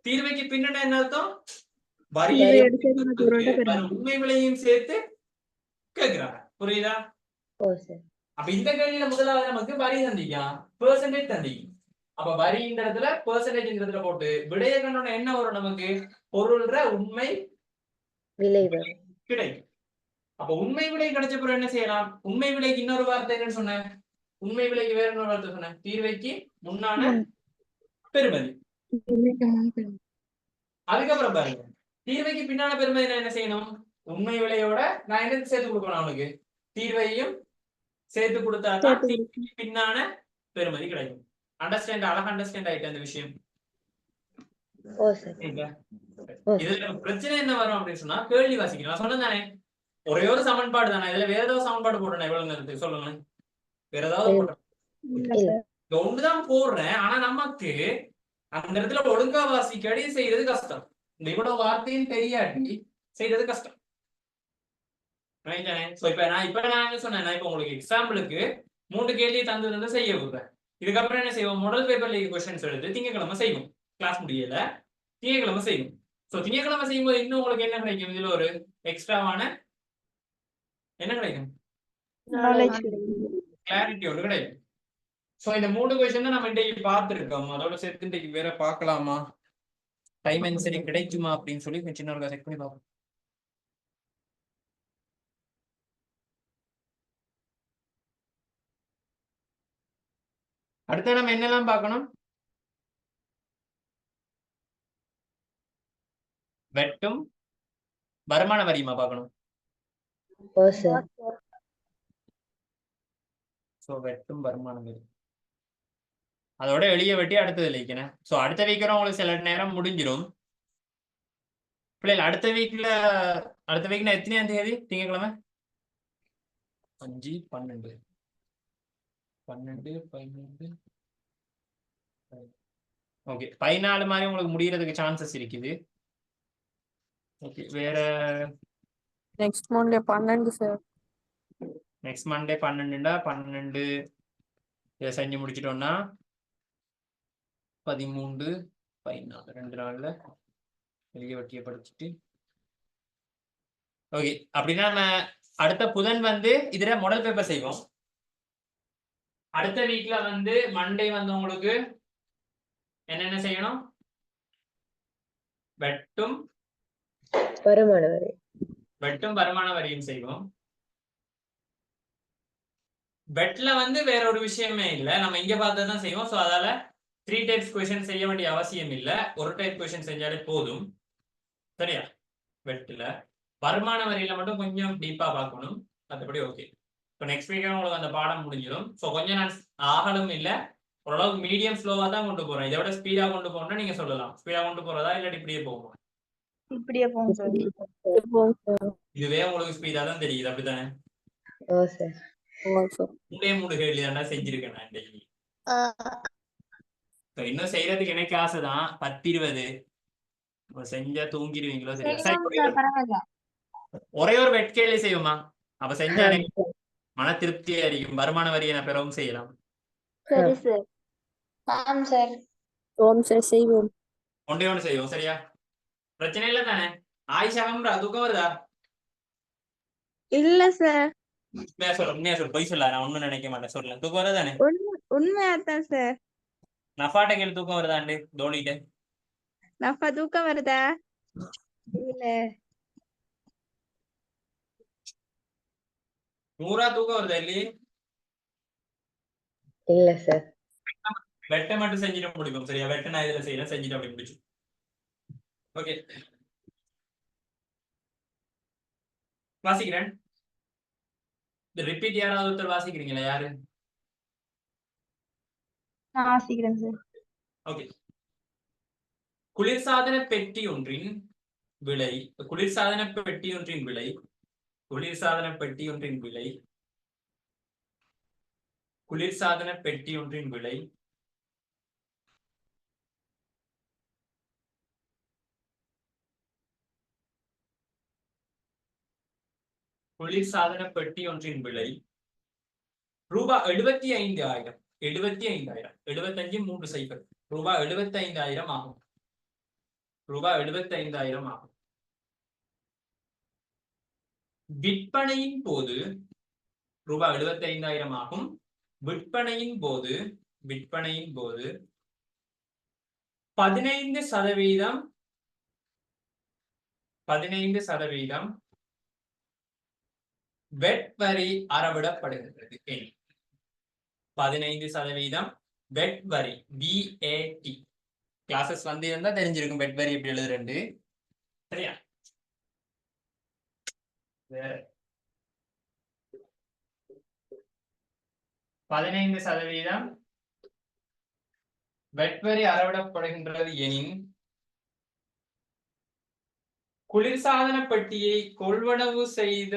தீர்வைக்கு பின்ன என்ன அர்த்தம்? உண்மை விலையும் சேர்த்து கேட்கிறாங்க, புரியுதா? அப்ப இந்த கேள்வியில முதலாவது நமக்கு வரி தந்திக்கா, பெர்சன்டேஜ் தந்திக்கு. அப்ப வரின்ற இடத்துல பெர்சன்டேஜ் இடத்துல போட்டு விடைய கண்டோட என்ன வரும்? நமக்கு பொருள்ற உண்மை விலை கிடைக்கும். அப்ப உண்மை விலை கிடைச்ச பிறகு என்ன செய்யலாம்? உண்மை விலைக்கு இன்னொரு வார்த்தை என்னன்னு சொன்னேன்? உண்மை விலைக்கு வேற இன்னொரு வார்த்தை சொன்னேன், தீர்வைக்கு முன்னான பெறுமதி. அதுக்கப்புறம் பாருங்க, தீர்வைக்கு பின்னான பெறுமதி என்ன செய்யணும்? உண்மை விலையோட நான் என்ன சேர்த்து கொடுக்கணும்? அவனுக்கு தீர்வையும் சேர்த்து கொடுத்தாதான் தீர்வைக்கு பின்னான பெறுமதி கிடைக்கும். அண்டர்ஸ்டாண்ட்? அழகா அண்டர்ஸ்டாண்ட் ஆயிட்டு அந்த விஷயம். இதுல பிரச்சனை என்ன வரும் அப்படின்னு சொன்னா, கேள்வி வாசிக்கணும். நான் சொன்னேன் தானே, ஒரே ஒரு சமன்பாடு தானே, இதுல வேற ஏதாவது சமன்பாடு போடுறேன் எவ்வளவு நேரத்துக்கு சொல்லுங்க? வேற ஏதாவது போடுறேன்? ஒண்ணுதான் போடுறேன், ஆனா நமக்கு அந்த இடத்துல ஒழுங்கா வாசிக்கடி செய்யறது கஷ்டம். இந்த இவ்வளவு வார்த்தையும் தெரியாட்டி செய்யறது கஷ்டம். இப்ப நான் என்ன சொன்னேன், இப்ப உங்களுக்கு எக்ஸாம்பிளுக்கு 3 கேள்வி தந்து செய்ய விடுறேன். இதுக்கப்புறம் என்ன செய்வோம்? மாடல் பேப்பர்ல கொஸ்டின்ஸ் எடுத்து திங்கக்கிழமை செய்வோம். கிளாஸ் முடியல, திங்கக்கிழமை செய்வோம். சோ திங்கக்கிழமை செய்யும்போது இன்னும் உங்களுக்கு என்ன கிடைக்கும்? இதுல ஒரு எக்ஸ்ட்ராவான என்ன கிடைக்கும்? கிளாரிட்டி ஒன்று கிடைக்கும். சோ இந்த 3 கொஸ்டின் தான் நம்ம இன்றைக்கு பார்த்துருக்கோம். அதோட சேர்த்து இன்றைக்கு வேற பார்க்கலாமா, டைம் அண்ட் சரி கிடைக்குமா அப்படின்னு சொல்லி சின்ன ஒரு செக் பண்ணி பார்ப்போம். அடுத்து நம்ம என்னெல்லாம் பார்க்கணும்? வெட்டும் வருமான வரியுமா பார்க்கணும்? வெட்டும் வருமான வரி அதோட எளிய வெட்டி அடுத்தது வைக்கணும். சோ அடுத்த வீக் உங்களுக்கு சில நேரம் முடிஞ்சிடும் பிள்ளைகள். அடுத்த வீக்ல எத்தனையாம் தேதி? திங்கட்கிழமை 5, 12, 15. ஓகே, 14 மாதிரி உங்களுக்கு முடியறதுக்கு சான்சஸ் இருக்குது. ஓகே, வேற next Monday 12 sir. Next Monday 12ண்டா 12 இதை செஞ்சு முடிச்சிட்டோம்னா 13, 14 2 நாள்ல வெளிய வட்டியை படிச்சுட்டு ஓகே. அப்படின்னா நம்ம அடுத்த புதன் இதுல மாடல் பேப்பர் செய்வோம். அடுத்த வீக்ல மண்டே உங்களுக்கு என்னென்ன செய்யணும்? வெட்டும் வருமான வரியும் செய்வோம். வெட்ல வேற ஒரு விஷயமே இல்ல, நம்ம இங்க பார்த்ததான் செய்வோம். சோ அதால 3 டைப்ஸ் क्वेश्चन செய்ய வேண்டிய அவசியம் இல்ல, ஒரு டைப் क्वेश्चन செஞ்சாலே போதும். சரியா? வெட்ல வருமான வரியில மட்டும் கொஞ்சம் டீப்பா பார்க்கணும், மற்றபடி ஓகே. இப்போ நெக்ஸ்ட் வீக் உங்களுக்கு அந்த பாடம் முடிஞ்சிடும். ஸோ கொஞ்சம் நான் ஆகலும் இல்லை, ஓரளவுக்கு மீடியம் ஸ்லோவா தான் கொண்டு போறேன். இதை விட ஸ்பீடா கொண்டு போறேன்னா நீங்க சொல்லலாம். ஸ்பீடா கொண்டு போறதா இல்லாட்டி இப்படியே போகும்? இப்படியே போகும் சார். இதுவே உங்களுக்கு ஸ்பீடா தான் தெரியுது, அப்படித்தானே? மூணு கேள்வி தானே செஞ்சிருக்கேன் நான் டெய்லி. இன்னும் செய்யறதுக்கு எனக்கு ஆசைதான், 10-20 செஞ்சா தூங்கிடுவீங்களோ தெரியும். ஒரே ஒரு வெட் கேள்வி செய்வோமா? அப்ப செஞ்சா எனக்கு மன திருப்தியா இருக்கும். வருமான வரியை நான் பெறவும் செய்யலாம். சரி சார். ஆம் சார். ஓம் சார் செய்வோம். ஒன்றே ஒன்று செய்வோம், சரியா? பிரச்சனை இல்லை தானே? ஆயிஷா தூக்கம் வருதா? இல்ல சார். உண்மையா சொல்ல, பொய் சொல்ல, நான் ஒண்ணும் நினைக்க மாட்டேன். சொல்ல தூக்கம் வருதா தானே? உண்மையாத்தான் சார். நஃபாட்ட கேள்வி தூக்கம் வருதாண்டு தோனிட்ட நஃபா தூக்கம் வருதா? இல்ல. 100 தூக்கம் வருதா இல்லையே? இல்ல சார். வெட்ட மட்டும் செஞ்சுட்டு முடிக்கும். சரியா? வெட்ட நான் இதுல செய்யறேன், செஞ்சுட்டு அப்படி முடிச்சு. ஓகே, வாசிக்கிறேன். இந்த ரிப்பீட் யாராவது ஒருத்தர் வாசிக்கிறீங்களா? யாரு? நான் வாசிக்கிறேன் சார். ஓகே. குளிர்சாதன பெட்டி ஒன்றின் விலை குளிர்சாதன பெட்டி ஒன்றின் விலை குளிர்சாதன பெட்டி ஒன்றின் விலை குளிர்சாதன பெட்டி ஒன்றின் விலை குளிர்சாதன பெட்டி ஒன்றின் விலை ரூபாய் 75,000. 75,000. 75 3 சைபர். ரூபாய் 75,000 ஆகும். ரூபாய் 75,000 ஆகும். விற்பனையின் போது ரூபாய் 75,000 ஆகும். விற்பனையின் போது 15% வெட் வரி அறவிடப்படுகின்றது. 15% வெட் வரி VAT. கிளாஸஸ் வந்து இருந்தா தெரிஞ்சிருக்கும் வெட் வரி எப்படி எழுதுறது. சரியா? வேற 15% வெட் வரி அறவிடப்படுகின்றது எனின் குளிர்சாதன பெட்டியை கொள்வனவு செய்த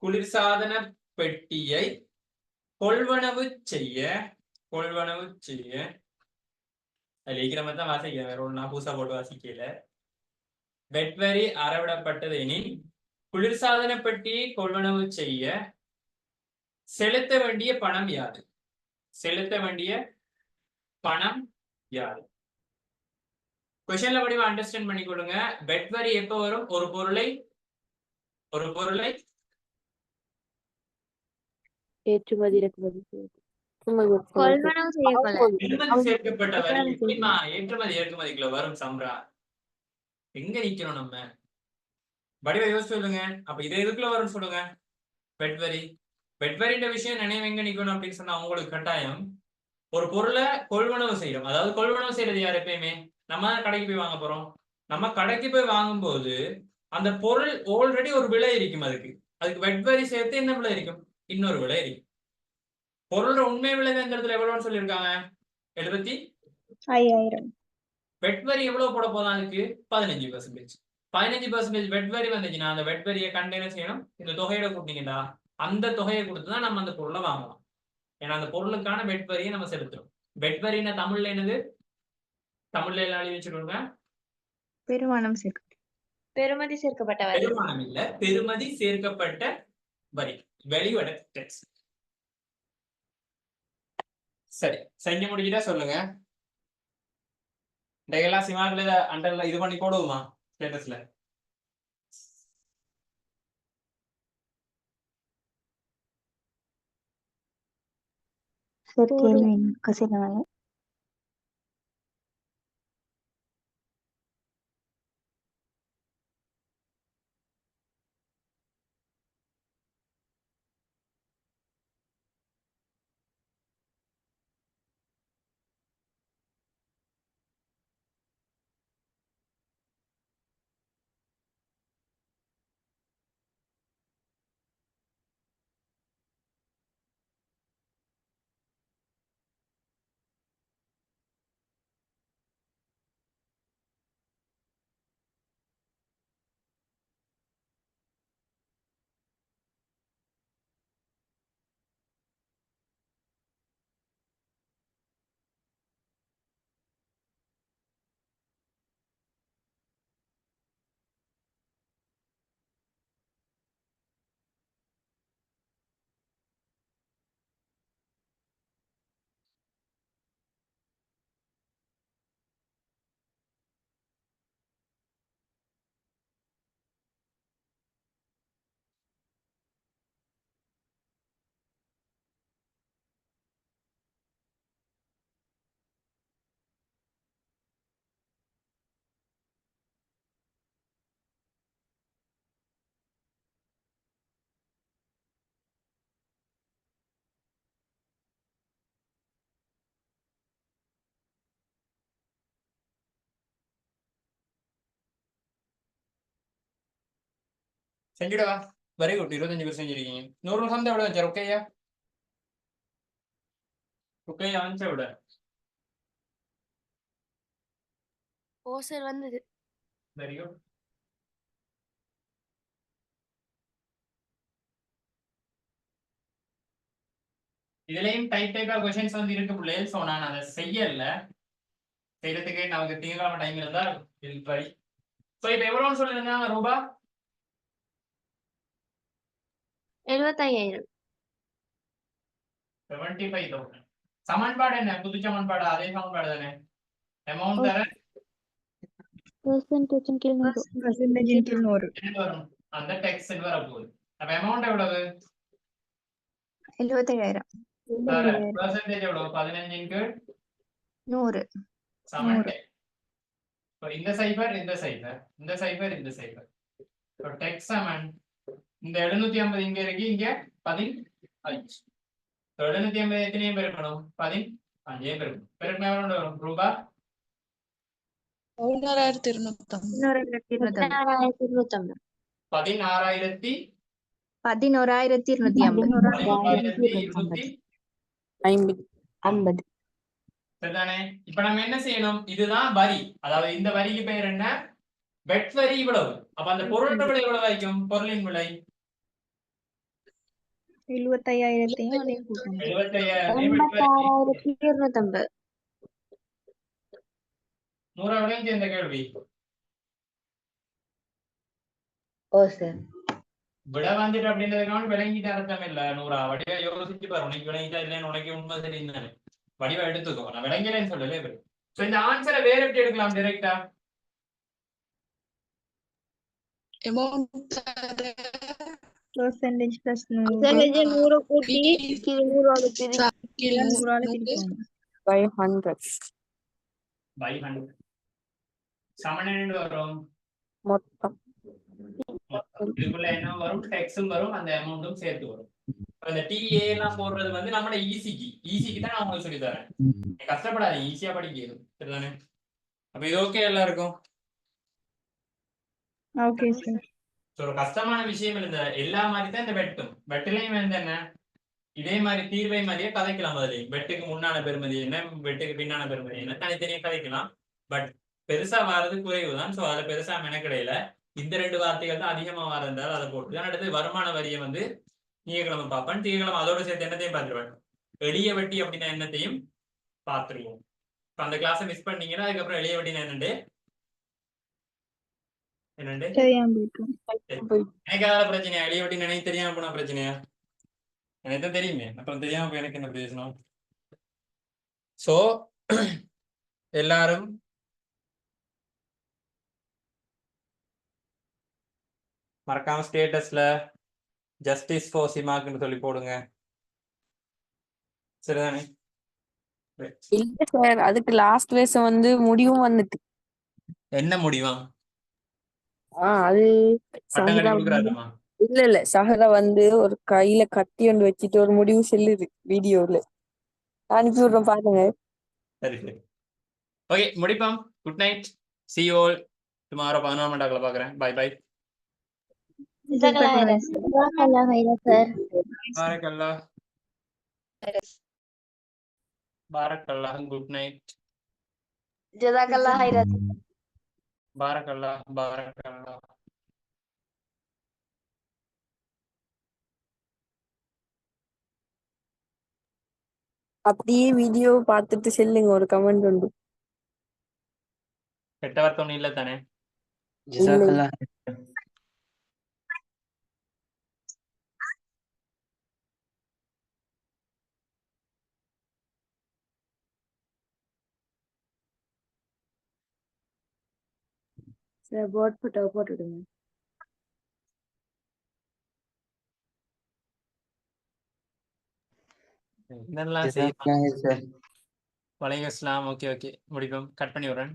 குளிர்சாதன பெட்டியை கொள்வனவு செய்ய அதில் மாதிரி தான் வாசிக்கிறேன். வேற ஒன்று நான் புதுசா போட்டு வாசிக்கல. வெட் வரி அறவிடப்பட்டது எனின் குளிர்சாதன பெட்டியை கொள்வனவு செய்ய செலுத்த வேண்டிய பணம் யாது? செலுத்த வேண்டிய பணம் யாது? கொஸ்டின்ல படிவா அண்டர்ஸ்டாண்ட் பண்ணிக்கொள்ளுங்க. வெட் வரி எப்ப வரும்? ஒரு பொருளை ஏற்றுமதி இறக்குமதி கொள்வனவு செய்யக்கொள்ள ஏற்றுமதி சேர்க்கப்பட்ட வரி எப்படிமா ஏற்றுமதி இறக்குமதிக்குள்ள வரும்? சம்ரா எங்க நிக்கிறோம் நம்ம? வடிவ யோசிச்சு சொல்லுங்க. அப்ப இதை எதுக்குள்ள வரும்னு சொல்லுங்க. வெட் வரி. வெட் வரின்ற விஷயம் நினைவு எங்க நிக்கணும் அப்படின்னு சொன்னா உங்களுக்கு கட்டாயம் ஒரு பொருளை கொள்வனவு செய்யறோம். அதாவது கொள்வனவு செய்யறது யார்? எப்பயுமே நம்ம கடைக்கு போய் வாங்க போறோம். நம்ம கடைக்கு போய் வாங்கும்போது அந்த பொருள் ஆல்ரெடி ஒரு விலை இருக்கும். அதுக்கு வெட் வரி சேர்த்து என்ன விலை இருக்கும்? இன்னொரு விலை இருக்கும். பொருளோட உண்மை விலை இந்த இடத்துல எவ்வளவுன்னு சொல்லியிருக்காங்க? 5,000. வெட் வரி எவ்வளவு போட போதும்? அதுக்கு 15%. 15% வெட் வரி வந்துச்சுன்னா அந்த வெட் வரியை கண்டெய்னர் செய்யணும். இந்த தொகையோட கூட்டினீங்கன்னா அந்த தொகையை கொடுத்துதான் நம்ம அந்த பொருளை வாங்கலாம். ஏன்னா அந்த பொருளுக்கான வெட் வரியை நம்ம செலுத்துறோம். வெட் வரின்னா தமிழ்ல என்னது? தமிழ்ல எல்லாம் எழுதி வச்சுக்கோங்க. பெருமானம் சேர்க்க பெறுமதி சேர்க்கப்பட்ட வரி. பெருமானம் இல்ல, பெறுமதி சேர்க்கப்பட்ட வரி. வெளிவட டேக்ஸ். சரி, செஞ்சு முடிக்கிட்டா சொல்லுங்க. இதெல்லாம் சிமாக்ல அண்டர்ல இது பண்ணி போடுவோமா ஸ்டேட்டஸ்ல? சார் கேள்வி கசிதவாங்க. செஞ்சுடவா? Very good. 25 பேர் செஞ்சிருக்கீங்க. 100 சந்தை எவ்வளோ சார்? ஓகேயா? ஓகேயா ஆன்சர் விட? ஓ சார் வந்தது. Very good. இதுலயும் டைப்பா கொஸ்டின்ஸ் வந்து இருக்கு பிள்ளைகள். ஸோ நான் அதை செய்யல. செய்யறதுக்கு நமக்கு திங்கக்கிழமை டைம் இருந்தா படி. ஸோ இப்போ எவ்வளோன்னு சொல்லியிருந்தாங்க ரூபா? 75,000. 75,000. சமன்பாடு என்ன? புது சமன்பாடு அதே சமன்பாடு தானே? அமௌண்ட் தர பெர்சன்டேஜின் கீழ் 100. என்ன வரும்? அந்த டெக்ஸ்ட் வரப்போகுது. அப்ப அமௌண்ட் எவ்வளவு? 75,000. பெர்சன்டேஜ் எவ்வளவு? 15 கீழ் 100. சமன் இந்த சைபர் இந்த சைபர் இந்த சைபர் இந்த சைபர். டெக்ஸ்ட் சமன் இந்த 750 இங்க இருக்கு, இங்க 15. 750 எத்தனையும் பெருக்கணும்? 15 பெருக்கணும். பெருக்கினா எவ்வளவு வரும் ரூபா? 16,250. 11,250. சரிதானே? இப்ப நம்ம என்ன செய்யணும்? இதுதான் வரி. அதாவது இந்த வரிக்கு பெயர் என்ன? வெட் வரி இவ்வளவு. அப்ப அந்த பொருள் விலை எவ்வளவு ஆயிக்கும்? பொருளின் விலை 75,000. 86,250. 100 விலையும் சேர்ந்த கேள்வி. ஓ சார். விட வந்துட்டு அப்படின்றதுக்காக விளங்கிட்டு அர்த்தம் இல்ல. 100 வடிவா யோசிச்சு பாரு. உனக்கு விளங்கிட்டா இல்லைன்னு உனக்கு உண்மை தெரியும். வடிவா எடுத்துக்கோ. நான் விளங்கலன்னு சொல்லல. இந்த ஆன்சரை வேற எப்படி எடுக்கலாம்? டைரக்டா Percentage plus 100 கூட்டி கீழ 100 பிரிக்கணும். by 100. by 100 சமன் என்ன வரும்? மொத்தம். இதுக்குள்ள என்ன வரும்? டெக்ஸும் வரும், அந்த அமௌண்ட்டும் சேர்த்து வரும். இந்த டிஏ எல்லாம் போடுறது வந்து நம்மளோட ஈஸிக்கு தான் நான் உங்களுக்கு சொல்லி தரேன். கஷ்டப்படாது, ஈஸியா படிக்கிறது. சரிதானே? அப்ப இது ஓகே எல்லாருக்கும்? Okay sir. ஒரு கஷ்டமான விஷயம் இல்லை. எல்லா மாதிரி தான் இந்த வெட்டுலையும் வந்து என்ன இதே மாதிரி தீர்வை மாதிரியே கதைக்கலாம். அதுலயும் வெட்டுக்கு முன்னான பெருமதி என்ன, வெட்டுக்கு பின்னான பெருமதி என்ன, தனித்தனியா கதைக்கலாம். பட் பெருசா வாரது குறைவுதான். ஸோ அதுல பெருசா மெனக்கிடையில இந்த 2 வார்த்தைகள் தான் அதிகமா வரந்தால் அதை போட்டு அடுத்து வருமான வரியை வந்து திங்கக்கிழமை பார்ப்பேன். திங்கக்கிழமை அதோட சேர்த்து என்னத்தையும் பார்த்துருவேன். எளிய வட்டி அப்படின்னா என்னத்தையும் பார்த்துருவோம். இப்போ அந்த கிளாஸை மிஸ் பண்ணீங்கன்னா அதுக்கப்புறம் எளிய வட்டினா என்னண்டு எனக்கு அதால பிரச்சனையா? எளிய வட்டி நினைவு தெரியாம போனா பிரச்சனையா? எனக்கு தெரியுமே. அப்புறம் தெரியாம போய் எனக்கு என்ன பேசணும்? சோ எல்லாரும் மறக்காம ஸ்டேட்டஸ்ல ஜஸ்டிஸ் ஃபார் சிமாக்னு சொல்லி போடுங்க. சரிதானே? இல்ல சார், அதுக்கு லாஸ்ட் வருஷம் வந்து முடிவும் வந்துட்டு. என்ன முடிவா? அது பட்டம் கட்டி சஹரா கொடுக்குறாருமா? இல்ல சஹரா வந்து ஒரு கையில கத்தி ஒன்று வச்சுட்டு ஒரு முடிவு செல்லுது வீடியோல. அனுப்பி விடுறோம் பாருங்க. சரி சரி ஓகே முடிப்போம். Good night. see you all tomorrow 11 மணிக்குள்ள பார்க்குறேன். Bye bye. பாரக்கல்லாஹ். பாரக்கல்லாஹ். Good night. ஜஸாக்கல்லாஹ் ஹைரத். பாரக்கல்லாஹ். பாரக்கல்லாஹ். அப்படியே வீடியோ பார்த்துட்டு செல்லுங்க. ஒரு கமெண்ட் உண்டு. கெட்ட வார்த்தை ஒன்றும் இல்லை தானே? சார் போட் போட்டோ போட்டுடுங்க. என்னெல்லாம் செய்யலாம்? வலைக்கம் அஸ்ஸலாம். ஓகே ஓகே முடிப்போம். கட் பண்ணி விடுறேன்.